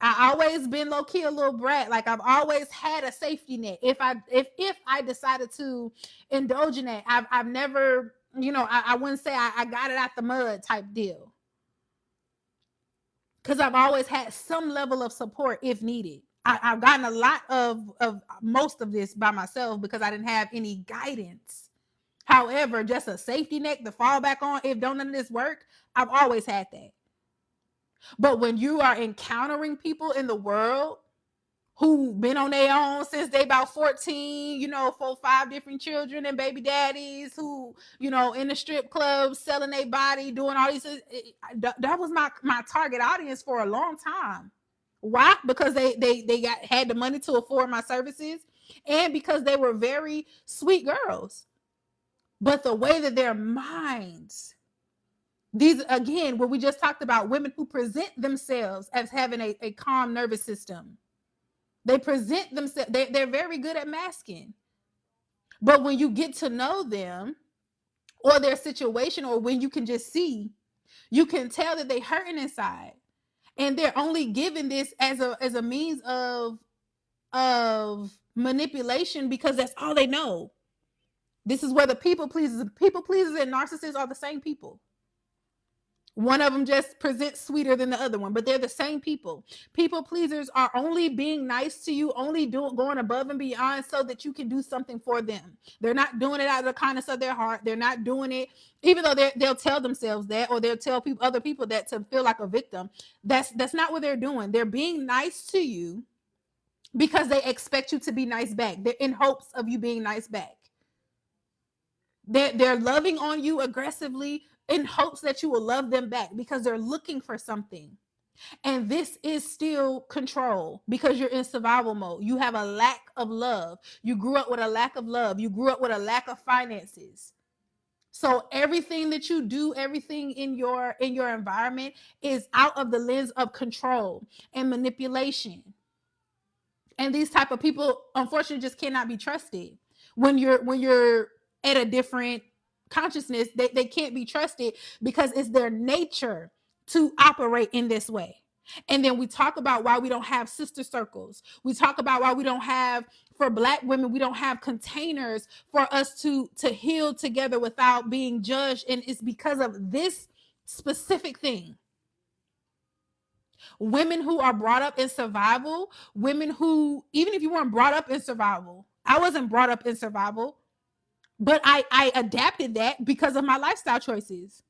I always been low key a little brat. Like I've always had a safety net. If I decided to indulge in that, I've never, you know, I wouldn't say I got it out the mud type deal. Because I've always had some level of support if needed. I've gotten a lot of most of this by myself because I didn't have any guidance. However, just a safety net to fall back on if don't none of this work, I've always had that. But when you are encountering people in the world who been on their own since they about 14, you know, 4-5 different children and baby daddies, who, you know, in the strip clubs selling their body, doing all these, that was my target audience for a long time. Why? Because they had the money to afford my services, and because they were very sweet girls. But the way that their minds, these, again, what we just talked about, women who present themselves as having a calm nervous system. They present themselves, they're very good at masking. But when you get to know them or their situation, or when you can just see, you can tell that they hurting inside. And they're only given this as a means of manipulation because that's all they know. This is where the people pleasers and narcissists are the same people. One of them just presents sweeter than the other one, but they're the same people. People pleasers are only being nice to you, only going above and beyond so that you can do something for them. They're not doing it out of the kindness of their heart. They're not doing it, even though they'll tell themselves that, or they'll tell other people that to feel like a victim. That's not what they're doing. They're being nice to you because they expect you to be nice back. They're in hopes of you being nice back. They're loving on you aggressively in hopes that you will love them back because they're looking for something. And this is still control because you're in survival mode. You have a lack of love. You grew up with a lack of love. You grew up with a lack of finances. So everything that you do, everything in your environment is out of the lens of control and manipulation. And these type of people, unfortunately, just cannot be trusted. When you're at a different consciousness, they can't be trusted because it's their nature to operate in this way. And then we talk about why we don't have sister circles. We talk about why we don't have, for Black women, we don't have containers for us to heal together without being judged. And it's because of this specific thing. Women who are brought up in survival, women who, even if you weren't brought up in survival, I wasn't brought up in survival, but I adapted that because of my lifestyle choices.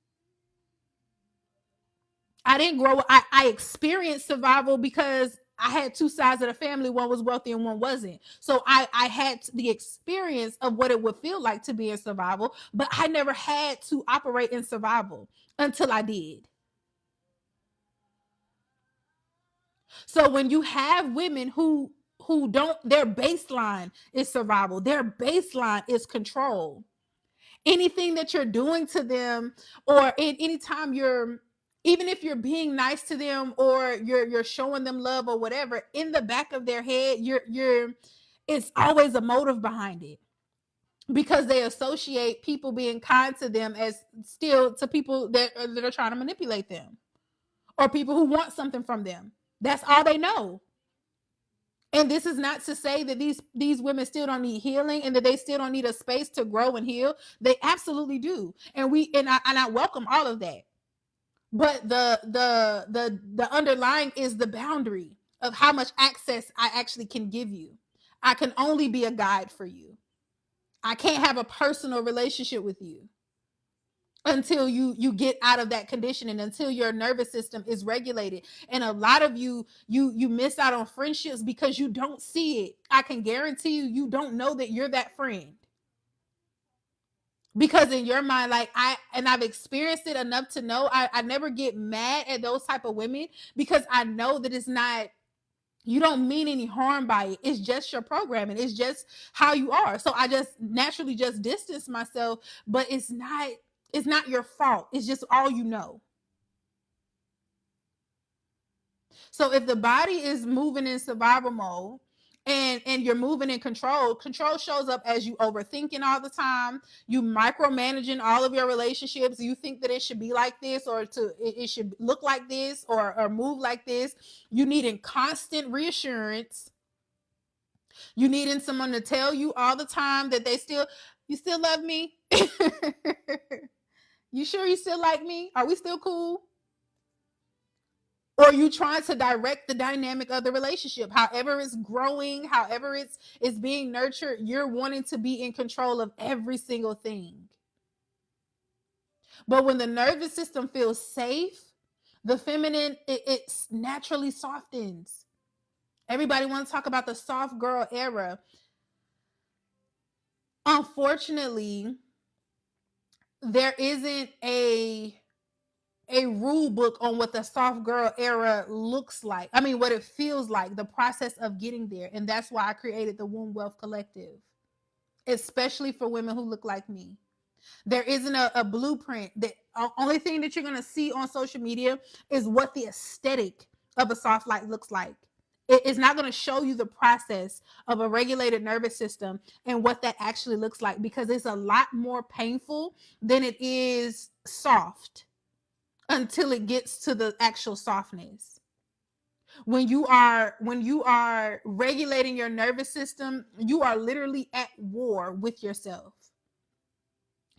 I didn't grow, I experienced survival because I had two sides of the family. One was wealthy and one wasn't. So I had the experience of what it would feel like to be in survival, but I never had to operate in survival until I did. So when you have women who don't, their baseline is survival, their baseline is control. Anything that you're doing to them, or anytime you're, even if you're being nice to them or you're showing them love or whatever, in the back of their head, you're it's always a motive behind it, because they associate people being kind to them as still to people that are trying to manipulate them, or people who want something from them. That's all they know. And this is not to say that these women still don't need healing and that they still don't need a space to grow and heal. They absolutely do. And I welcome all of that. But the underlying is the boundary of how much access I actually can give you. I can only be a guide for you. I can't have a personal relationship with you until you get out of that condition, and until your nervous system is regulated. And a lot of you miss out on friendships because you don't see it. I can guarantee you don't know that you're that friend, because in your mind, like I've experienced it enough to know I never get mad at those type of women, because I know that it's not You don't mean any harm by it. It's just your programming. It's just how you are. So I just naturally just distance myself, but it's not your fault. It's just all you know. So if the body is moving in survival mode, and you're moving in control shows up as you overthinking all the time, you micromanaging all of your relationships. You think that it should be like this, or it should look like this, or move like this. You needing constant reassurance. You needing someone to tell you all the time that you still love me. You sure you still like me? Are we still cool? Or you trying to direct the dynamic of the relationship, however it's growing, however it's being nurtured. You're wanting to be in control of every single thing. But when the nervous system feels safe, the feminine, it naturally softens. Everybody wants to talk about the soft girl era. Unfortunately, there isn't a rule book on what the soft girl era looks like. I mean, what it feels like, the process of getting there. And that's why I created the Womb Wealth Collective, especially for women who look like me. There isn't a blueprint. The only thing that you're going to see on social media is what the aesthetic of a soft light looks like. It's not going to show you the process of a regulated nervous system and what that actually looks like, because it's a lot more painful than it is soft until it gets to the actual softness. When you are regulating your nervous system, you are literally at war with yourself.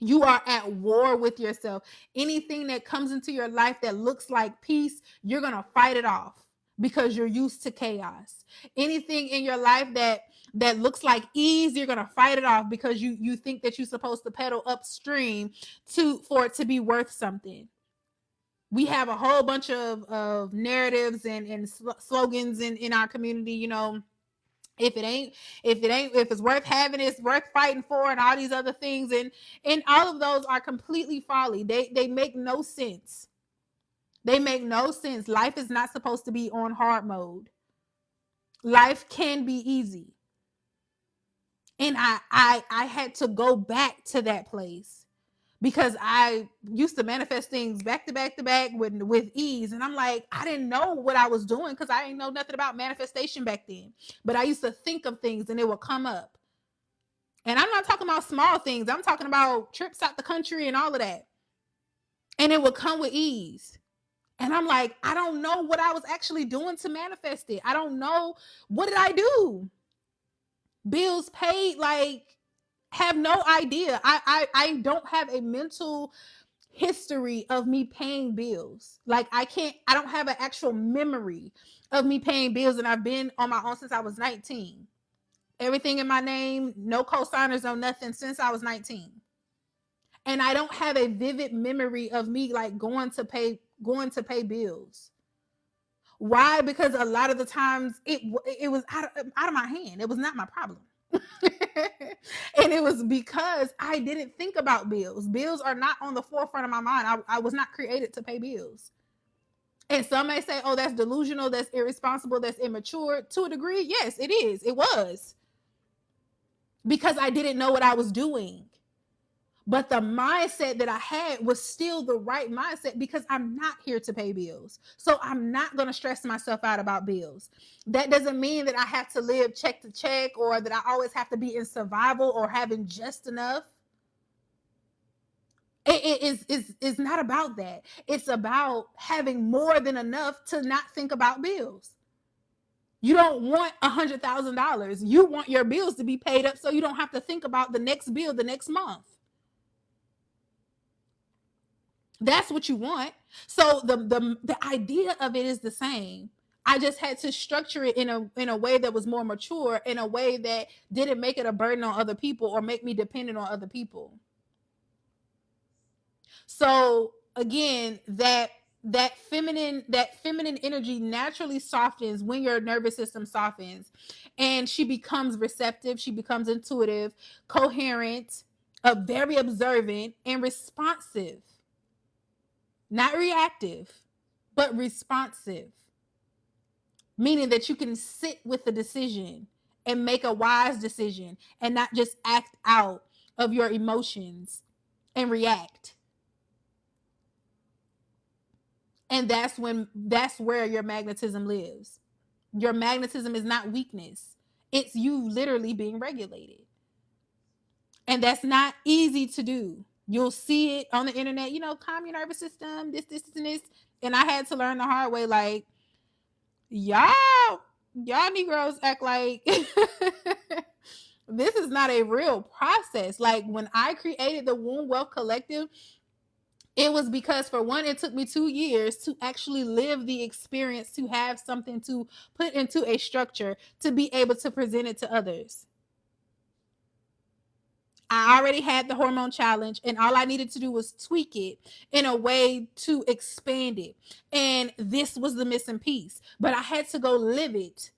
You are at war with yourself. Anything that comes into your life that looks like peace, you're going to fight it off because you're used to chaos. Anything in your life that looks like ease, you're going to fight it off because you think that you're supposed to pedal upstream for it to be worth something. We have a whole bunch of narratives and slogans in our community. If it's worth having, it's worth fighting for, and all these other things, and all of those are completely folly. They make no sense. They make no sense. Life is not supposed to be on hard mode. Life can be easy. And I had to go back to that place, because I used to manifest things back to back to back with ease. And I'm like, I didn't know what I was doing because I didn't know nothing about manifestation back then. But I used to think of things and it would come up. And I'm not talking about small things. I'm talking about trips out the country and all of that. And it would come with ease. And I'm like, I don't know what I was actually doing to manifest it. I don't know. What did I do? Bills paid, like, have no idea. I don't have a mental history of me paying bills. Like, I don't have an actual memory of me paying bills. And I've been on my own since I was 19. Everything in my name, no co-signers, no nothing, since I was 19. And I don't have a vivid memory of me like going to pay bills. Why? Because a lot of the times it was out of my hand. It was not my problem. And it was because I didn't think about bills. Bills are not on the forefront of my mind. I was not created to pay bills. And some may say, oh, that's delusional, that's irresponsible, that's immature. To a degree, yes, it is. It was. Because I didn't know what I was doing. But the mindset that I had was still the right mindset, because I'm not here to pay bills. So I'm not going to stress myself out about bills. That doesn't mean that I have to live check to check, or that I always have to be in survival or having just enough. It's not about that. It's about having more than enough to not think about bills. You don't want $100,000. You want your bills to be paid up so you don't have to think about the next bill the next month. That's what you want. So the idea of it is the same. I just had to structure it in a way that was more mature, in a way that didn't make it a burden on other people or make me dependent on other people. So again, that feminine energy naturally softens when your nervous system softens, and she becomes receptive, she becomes intuitive, coherent, very observant, and responsive. Not reactive, but responsive. meaning that you can sit with the decision and make a wise decision and not just act out of your emotions and react. And that's where your magnetism lives. Your magnetism is not weakness. It's you literally being regulated. And that's not easy to do. You'll see it on the internet, calm your nervous system, this, and this. And I had to learn the hard way, like, y'all Negroes act like this is not a real process. Like, when I created the Womb Wealth Collective, it was because, for one, it took me 2 years to actually live the experience, to have something to put into a structure, to be able to present it to others. I already had the hormone challenge, and all I needed to do was tweak it in a way to expand it. And this was the missing piece. But I had to go live it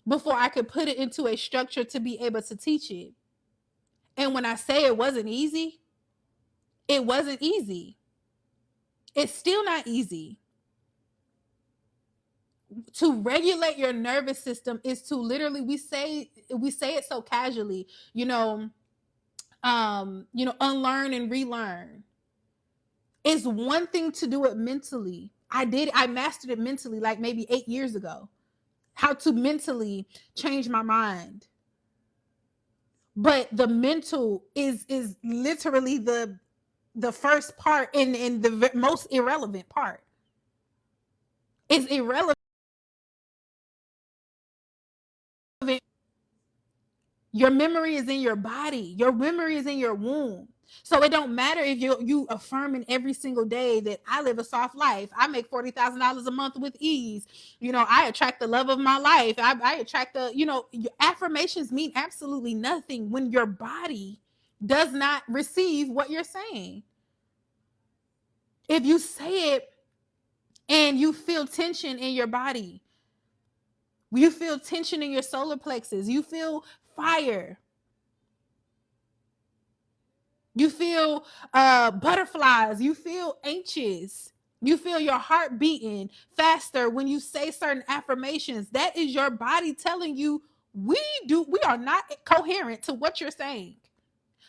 before I could put it into a structure to be able to teach it. And when I say it wasn't easy, it wasn't easy. It's still not easy. To regulate your nervous system is to literally, we say it so casually, unlearn and relearn. It's one thing to do it mentally. I mastered it mentally, like maybe 8 years ago, how to mentally change my mind. But the mental is literally the first part and the most irrelevant part. It's irrelevant. Your memory is in your body. Your memory is in your womb. So it don't matter if you affirming every single day that I live a soft life. I make $40,000 a month with ease. I attract the love of my life. I attract your affirmations mean absolutely nothing when your body does not receive what you're saying. If you say it and you feel tension in your body, you feel tension in your solar plexus, you feel fire, you feel butterflies, you feel anxious, you feel your heart beating faster when you say certain affirmations, that is your body telling you we are not coherent to what you're saying.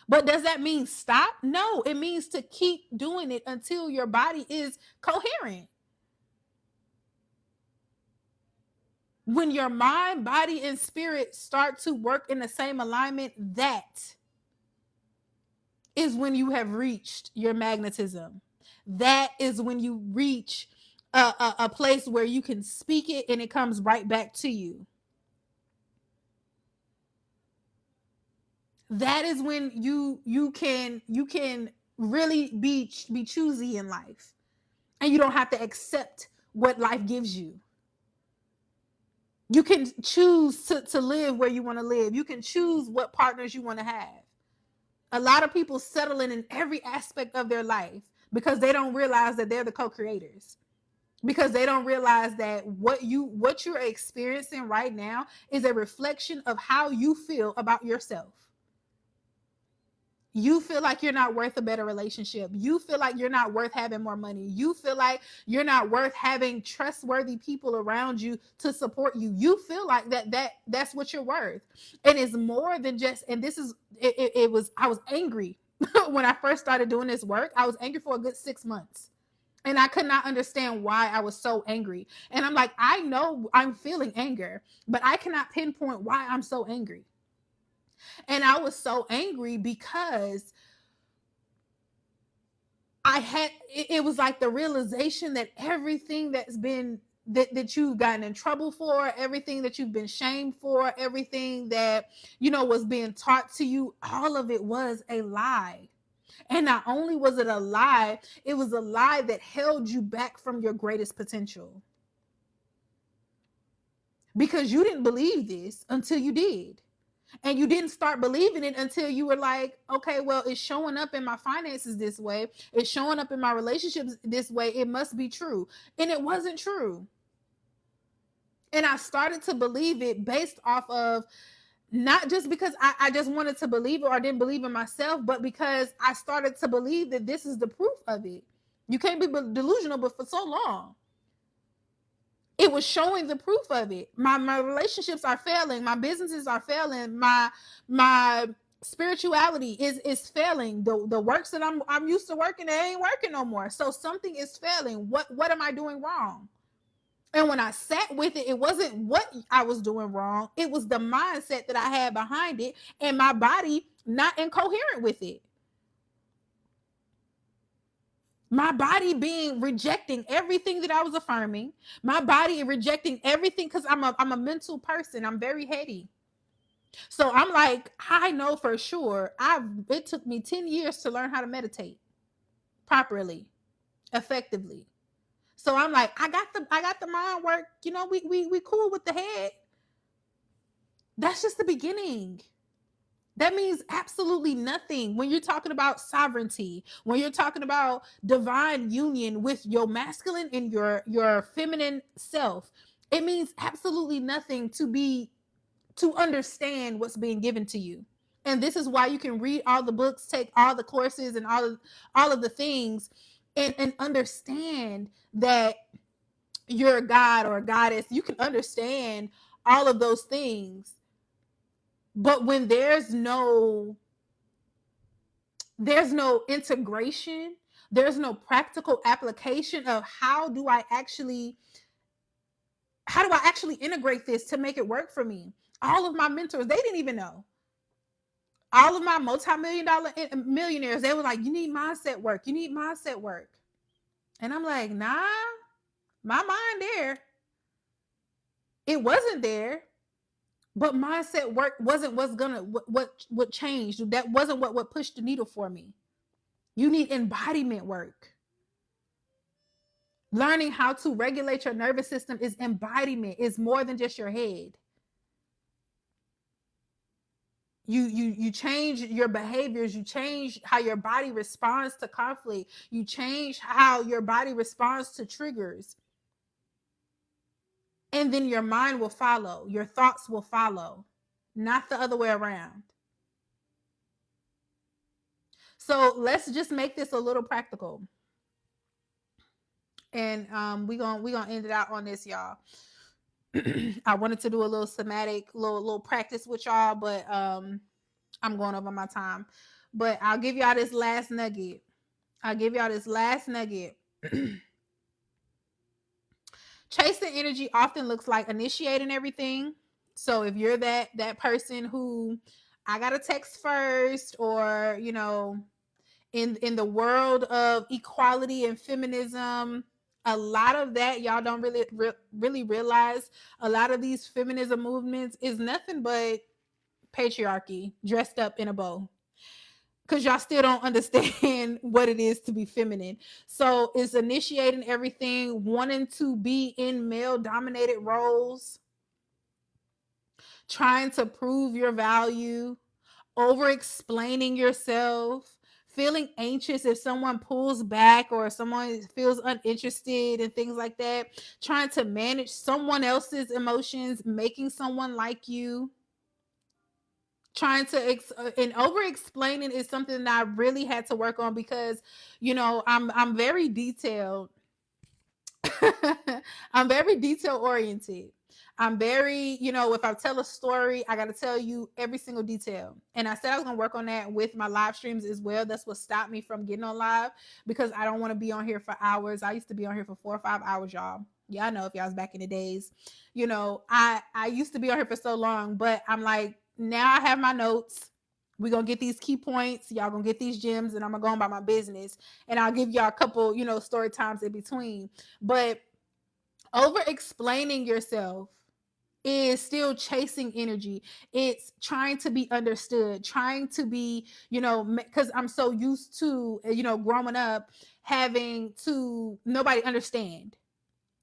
But does that mean stop? No, it means to keep doing it until your body is coherent. When your mind, body, and spirit start to work in the same alignment, that is when you have reached your magnetism. That is when you reach a place where you can speak it and it comes right back to you. That is when you can really be choosy in life, and you don't have to accept what life gives you. You can choose to live where you want to live. You can choose what partners you want to have. A lot of people settling in every aspect of their life because they don't realize that they're the co-creators. Because they don't realize that what you're experiencing right now is a reflection of how you feel about yourself. You feel like you're not worth a better relationship. You feel like you're not worth having more money. You feel like you're not worth having trustworthy people around you to support you. You feel like that's what you're worth. And it's more than just, and this is, I was angry when I first started doing this work. I was angry for a good 6 months. And I could not understand why I was so angry. And I'm like, I know I'm feeling anger, but I cannot pinpoint why I'm so angry. And I was so angry because it was like the realization that everything that's been, that you've gotten in trouble for, everything that you've been shamed for, everything that, was being taught to you, all of it was a lie. And not only was it a lie, it was a lie that held you back from your greatest potential. Because you didn't believe this until you did. And you didn't start believing it until you were like, okay, well, it's showing up in my finances this way. It's showing up in my relationships this way. It must be true. And it wasn't true. And I started to believe it based off of, not just because I just wanted to believe it or I didn't believe in myself, but because I started to believe that this is the proof of it. You can't be delusional, but for so long. It was showing the proof of it. My relationships are failing. My businesses are failing. My spirituality is failing. The works that I'm used to working, they ain't working no more. So something is failing. What am I doing wrong? And when I sat with it, it wasn't what I was doing wrong. It was the mindset that I had behind it, and my body not incoherent with it. My body being rejecting everything that I was affirming. My body rejecting everything, because I'm a mental person. I'm very heady. So I'm like, I know for sure it took me 10 years to learn how to meditate properly, effectively. So I'm like, I got the mind work. You know, we cool with the head. That's just the beginning. That means absolutely nothing when you're talking about sovereignty, when you're talking about divine union with your masculine and your feminine self. It means absolutely nothing to understand what's being given to you. And this is why you can read all the books, take all the courses and all of the things, and understand that you're a god or a goddess. You can understand all of those things. But when there's no integration, there's no practical application of how do I actually integrate this to make it work for me. All of my mentors, they didn't even know. All of my multi-million-dollar millionaires, they were like, you need mindset work. You need mindset work. And I'm like, nah, my mind there. It wasn't there. But mindset work wasn't what changed. That wasn't what pushed the needle for me. You need embodiment work. Learning how to regulate your nervous system is embodiment. It's more than just your head. You change your behaviors. You change how your body responds to conflict. You change how your body responds to triggers. And then your mind will follow. Your thoughts will follow, not the other way around. So let's just make this a little practical. And we gonna end it out on this, y'all. I wanted to do a little somatic little practice with y'all, but I'm going over my time. But I'll give y'all this last nugget. Chasing energy often looks like initiating everything. So if you're that person who, I got a text first, or you know, in the world of equality and feminism, a lot of that y'all don't really realize. A lot of these feminism movements is nothing but patriarchy dressed up in a bow, because y'all still don't understand what it is to be feminine. So it's initiating everything, wanting to be in male dominated roles, trying to prove your value, over explaining yourself, feeling anxious if someone pulls back or someone feels uninterested and things like that, trying to manage someone else's emotions, making someone like you, trying to and over explaining is something that I really had to work on, because you know I'm very detailed. I'm very detail oriented. I'm very, you know, if I tell a story, I got to tell you every single detail. And I said I was going to work on that with my live streams as well. That's what stopped me from getting on live, because I don't want to be on here for hours. I used to be on here for 4 or 5 hours, y'all. Yeah, I know if y'all was back in the days. You know, I used to be on here for so long, but I'm like, now I have my notes. We're going to get these key points. Y'all going to get these gems, and I'm going to go on about my business. And I'll give y'all a couple, you know, story times in between. But over explaining yourself is still chasing energy. It's trying to be understood, trying to be, you know, because I'm so used to, you know, growing up having to nobody understand.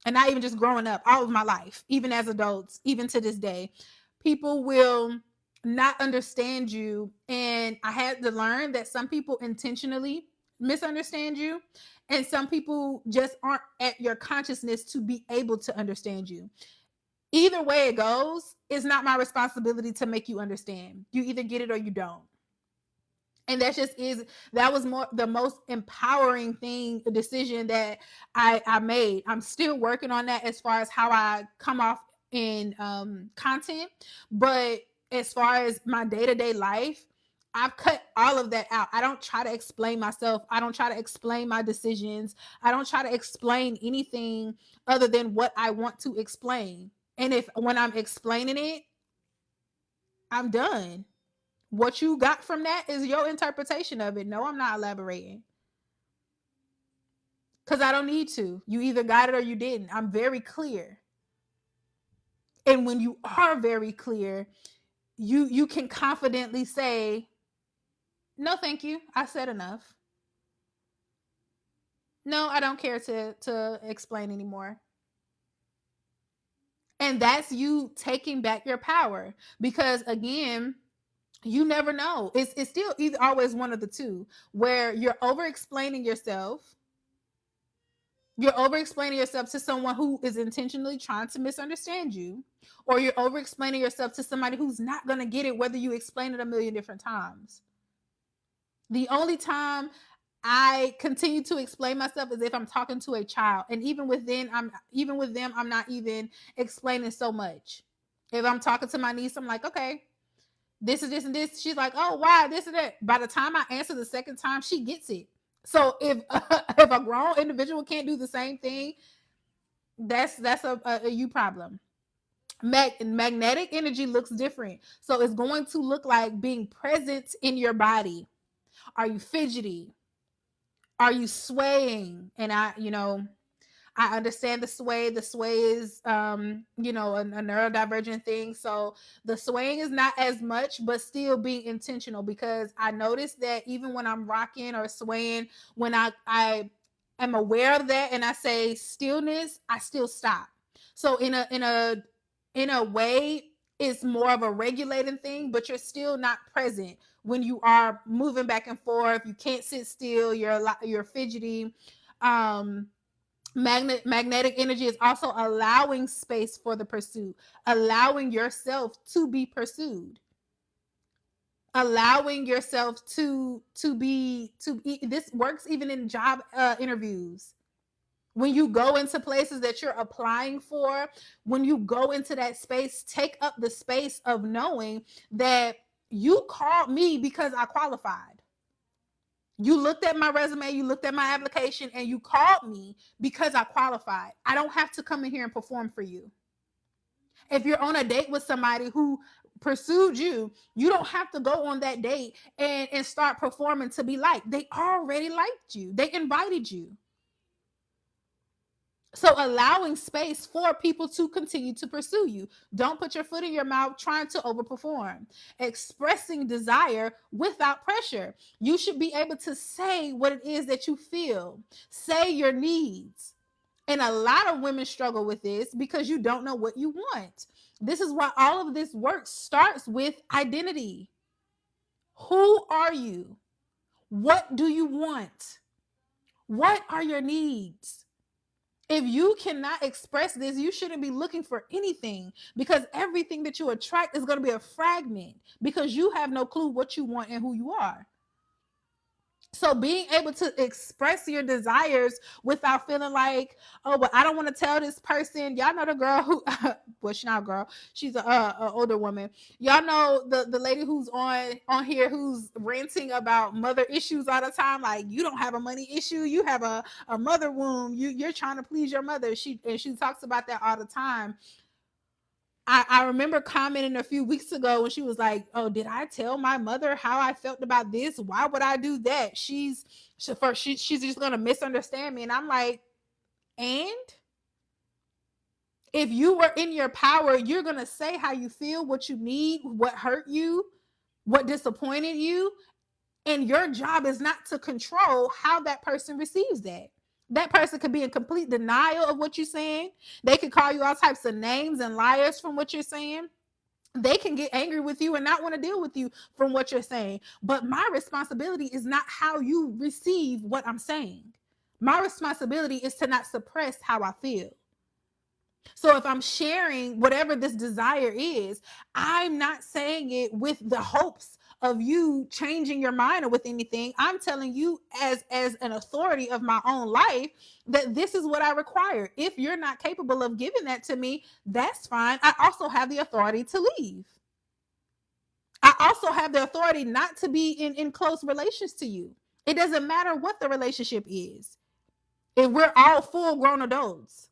And not even just growing up, all of my life, even as adults, even to this day, people will not understand you. And I had to learn that some people intentionally misunderstand you, and some people just aren't at your consciousness to be able to understand you. Either way it goes, it's not my responsibility to make you understand. You either get it or you don't. And that was the most empowering decision that I made. I'm still working on that as far as how I come off in content, but as far as my day-to-day life, I've cut all of that out. I don't try to explain myself. I don't try to explain my decisions. I don't try to explain anything other than what I want to explain. And if when I'm explaining it, I'm done. What you got from that is your interpretation of it. No, I'm not elaborating. Because I don't need to. You either got it or you didn't. I'm very clear. And when you are very clear, you can confidently say, no, thank you. I said enough. No, I don't care to explain anymore. And that's you taking back your power. Because again, you never know. It's still either always one of the two, where you're over explaining yourself. You're over explaining yourself to someone who is intentionally trying to misunderstand you, or you're over explaining yourself to somebody who's not going to get it, whether you explain it a million different times. The only time I continue to explain myself is if I'm talking to a child. And even with them, I'm not even explaining so much. If I'm talking to my niece, I'm like, okay, this is this and this. She's like, oh, why this and that. By the time I answer the second time, she gets it. So if a grown individual can't do the same thing, that's a you problem. Magnetic energy looks different. So it's going to look like being present in your body. Are you fidgety? Are you swaying? And I understand the sway. The sway is, a neurodivergent thing. So the swaying is not as much, but still being intentional, because I noticed that even when I'm rocking or swaying, when I am aware of that and I say stillness, I still stop. So in a way, it's more of a regulating thing, but you're still not present when you are moving back and forth. You can't sit still. You're fidgety. Magnetic energy is also allowing space for the pursuit, allowing yourself to be pursued, allowing yourself to be. This works even in job interviews. When you go into places that you're applying for, when you go into that space, take up the space of knowing that you called me because I qualified. You looked at my resume, you looked at my application, and you called me because I qualified. I don't have to come in here and perform for you. If you're on a date with somebody who pursued you, you don't have to go on that date and start performing to be liked. They already liked you. They invited you. So allowing space for people to continue to pursue you. Don't put your foot in your mouth trying to overperform. Expressing desire without pressure. You should be able to say what it is that you feel. Say your needs. And a lot of women struggle with this because you don't know what you want. This is why all of this work starts with identity. Who are you? What do you want? What are your needs? If you cannot express this, you shouldn't be looking for anything, because everything that you attract is going to be a fragment, because you have no clue what you want and who you are. So being able to express your desires without feeling like, oh, but I don't want to tell this person. Y'all know the girl who, well, she's not a girl. She's a older woman. Y'all know the lady who's on here who's ranting about mother issues all the time. Like, you don't have a money issue. You have a mother wound. You're trying to please your mother. She talks about that all the time. I remember commenting a few weeks ago when she was like, oh, did I tell my mother how I felt about this? Why would I do that? She's just going to misunderstand me. And I'm like, and if you were in your power, you're going to say how you feel, what you need, what hurt you, what disappointed you. And your job is not to control how that person receives that. That person could be in complete denial of what you're saying. They could call you all types of names and liars from what you're saying. They can get angry with you and not want to deal with you from what you're saying. But my responsibility is not how you receive what I'm saying. My responsibility is to not suppress how I feel. So if I'm sharing whatever this desire is, I'm not saying it with the hopes of you changing your mind or with anything. I'm telling you as an authority of my own life that this is what I require. If you're not capable of giving that to me, that's fine. I also have the authority to leave. I also have the authority not to be in close relations to you. It doesn't matter what the relationship is. If we're all full grown adults.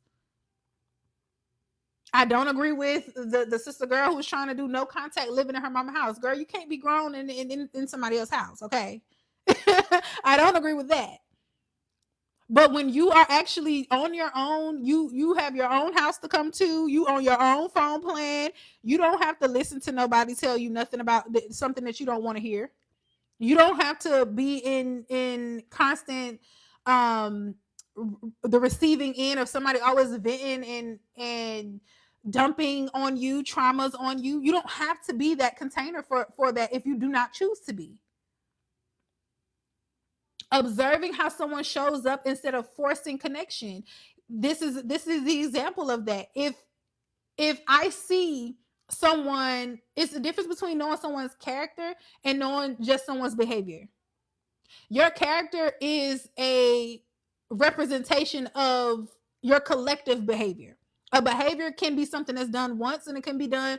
I don't agree with the sister girl who's trying to do no contact living in her mama's house. Girl, you can't be grown in somebody else's house, okay? I don't agree with that. But when you are actually on your own, you have your own house to come to, you on your own phone plan, you don't have to listen to nobody tell you nothing about something that you don't want to hear. You don't have to be in constant the receiving end of somebody always venting and dumping on you, traumas on you. You don't have to be that container for that if you do not choose to be. Observing how someone shows up instead of forcing connection. This is the example of that. If I see someone, it's the difference between knowing someone's character and knowing just someone's behavior. Your character is a representation of your collective behavior. A behavior can be something that's done once and it can be done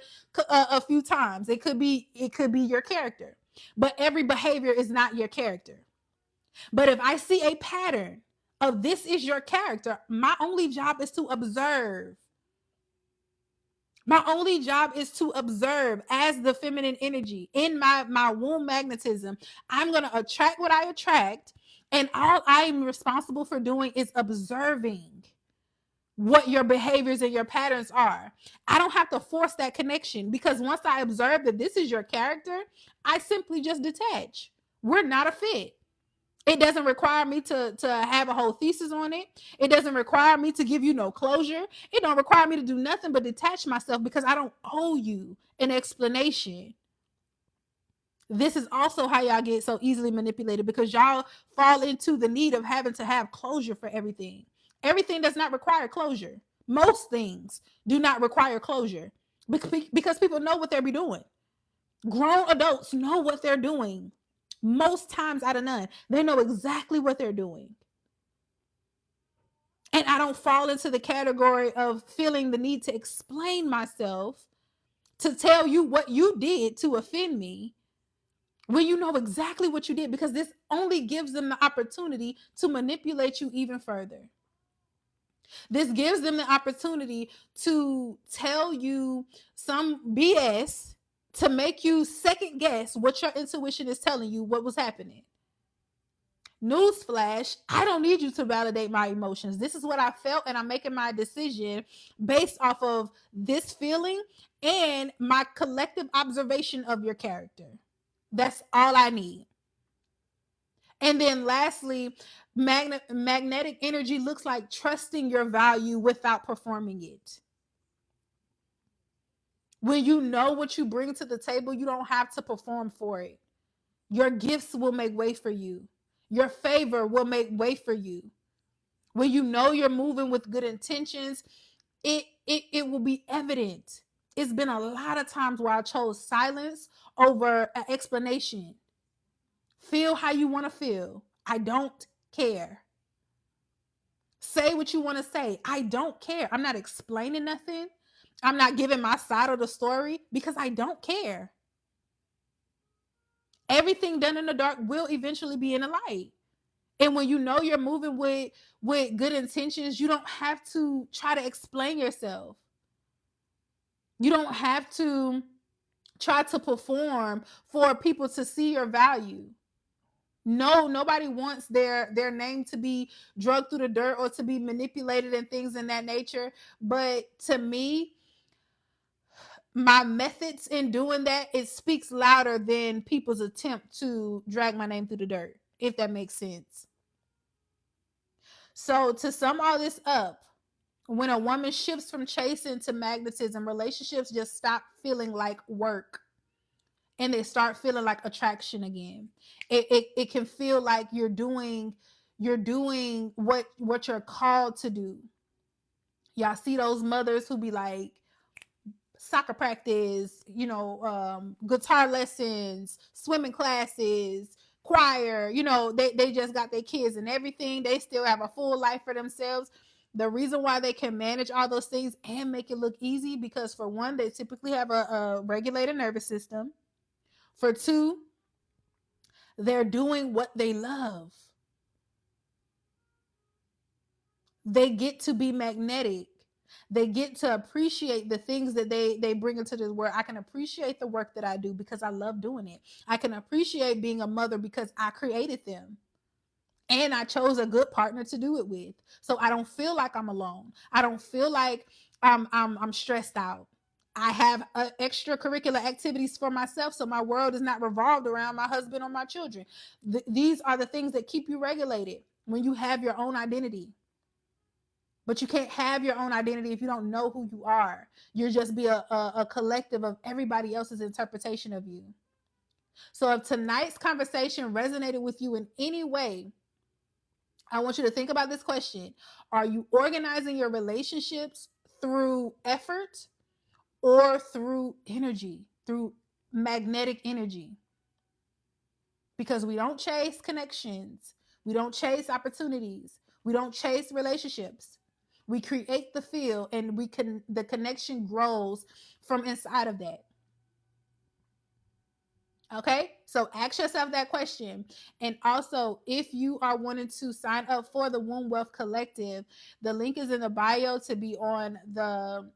a few times. It could be your character, but every behavior is not your character. But if I see a pattern of this is your character, my only job is to observe. My only job is to observe as the feminine energy in my womb magnetism. I'm going to attract what I attract. And all I'm responsible for doing is observing what your behaviors and your patterns are. I don't have to force that connection because once I observe that this is your character, I simply just detach. We're not a fit. It doesn't require me to have a whole thesis on it. It doesn't require me to give you no closure. It don't require me to do nothing but detach myself because I don't owe you an explanation. This is also how y'all get so easily manipulated because y'all fall into the need of having to have closure for everything. Everything does not require closure. Most things do not require closure because people know what they'll be doing. Grown adults know what they're doing. Most times out of none, they know exactly what they're doing. And I don't fall into the category of feeling the need to explain myself to tell you what you did to offend me when you know exactly what you did, because this only gives them the opportunity to manipulate you even further. This gives them the opportunity to tell you some BS to make you second guess what your intuition is telling you what was happening. Newsflash, I don't need you to validate my emotions. This is what I felt, and I'm making my decision based off of this feeling and my collective observation of your character. That's all I need. And then lastly, magnetic energy looks like trusting your value without performing it. When you know what you bring to the table, you don't have to perform for it. Your gifts will make way for you. Your favor will make way for you. When you know you're moving with good intentions, it will be evident. It's been a lot of times where I chose silence over an explanation. Feel how you want to feel. I don't care. Say what you want to say. I don't care. I'm not explaining nothing. I'm not giving my side of the story because I don't care. Everything done in the dark will eventually be in the light. And when you know you're moving with good intentions, you don't have to try to explain yourself. You don't have to try to perform for people to see your value. No, nobody wants their name to be drugged through the dirt or to be manipulated and things in that nature. But to me, my methods in doing that, it speaks louder than people's attempt to drag my name through the dirt, if that makes sense. So to sum all this up, when a woman shifts from chasing to magnetism, relationships just stop feeling like work and they start feeling like attraction again. It can feel like you're doing what you're called to do. Y'all see those mothers who be like, soccer practice, guitar lessons, swimming classes, choir, they just got their kids and everything. They still have a full life for themselves. The reason why they can manage all those things and make it look easy, because for one, they typically have a regulated nervous system. For two, they're doing what they love. They get to be magnetic. They get to appreciate the things that they bring into this world. I can appreciate the work that I do because I love doing it. I can appreciate being a mother because I created them and I chose a good partner to do it with. So I don't feel like I'm alone. I don't feel like I'm stressed out. I have extracurricular activities for myself, so my world is not revolved around my husband or my children. These are the things that keep you regulated when you have your own identity. But you can't have your own identity if you don't know who you are. You'll just be a collective of everybody else's interpretation of you. So if tonight's conversation resonated with you in any way, I want you to think about this question. Are you organizing your relationships through effort or through energy, through magnetic energy? Because we don't chase connections. We don't chase opportunities. We don't chase relationships. We create the field, and the connection grows from inside of that. Okay, so ask yourself that question. And also, if you are wanting to sign up for the Womb Wealth Collective, the link is in the bio to be on the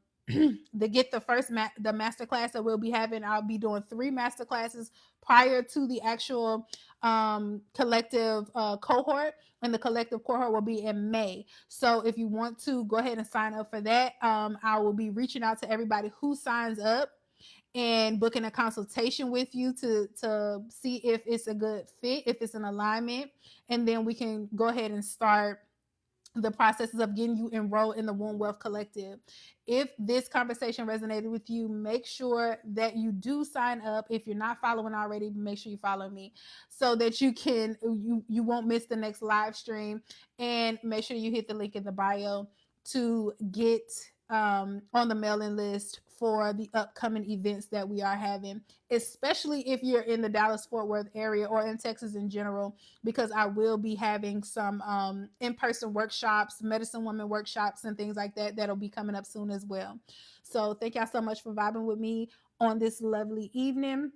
get the first the masterclass that we'll be having. I'll be doing 3 masterclasses prior to the actual collective cohort, and the collective cohort will be in May. So if you want to go ahead and sign up for that, I will be reaching out to everybody who signs up and booking a consultation with you to see if it's a good fit, if it's an alignment, and then we can go ahead and start the processes of getting you enrolled in the Womb Wealth Collective. If this conversation resonated with you, make sure that you do sign up. If you're not following already, make sure you follow me so that you won't miss the next live stream. And make sure you hit the link in the bio to get on the mailing list for the upcoming events that we are having, especially if you're in the Dallas-Fort Worth area or in Texas in general, because I will be having some in-person workshops, medicine woman workshops, and things like that that'll be coming up soon as well. So thank y'all so much for vibing with me on this lovely evening.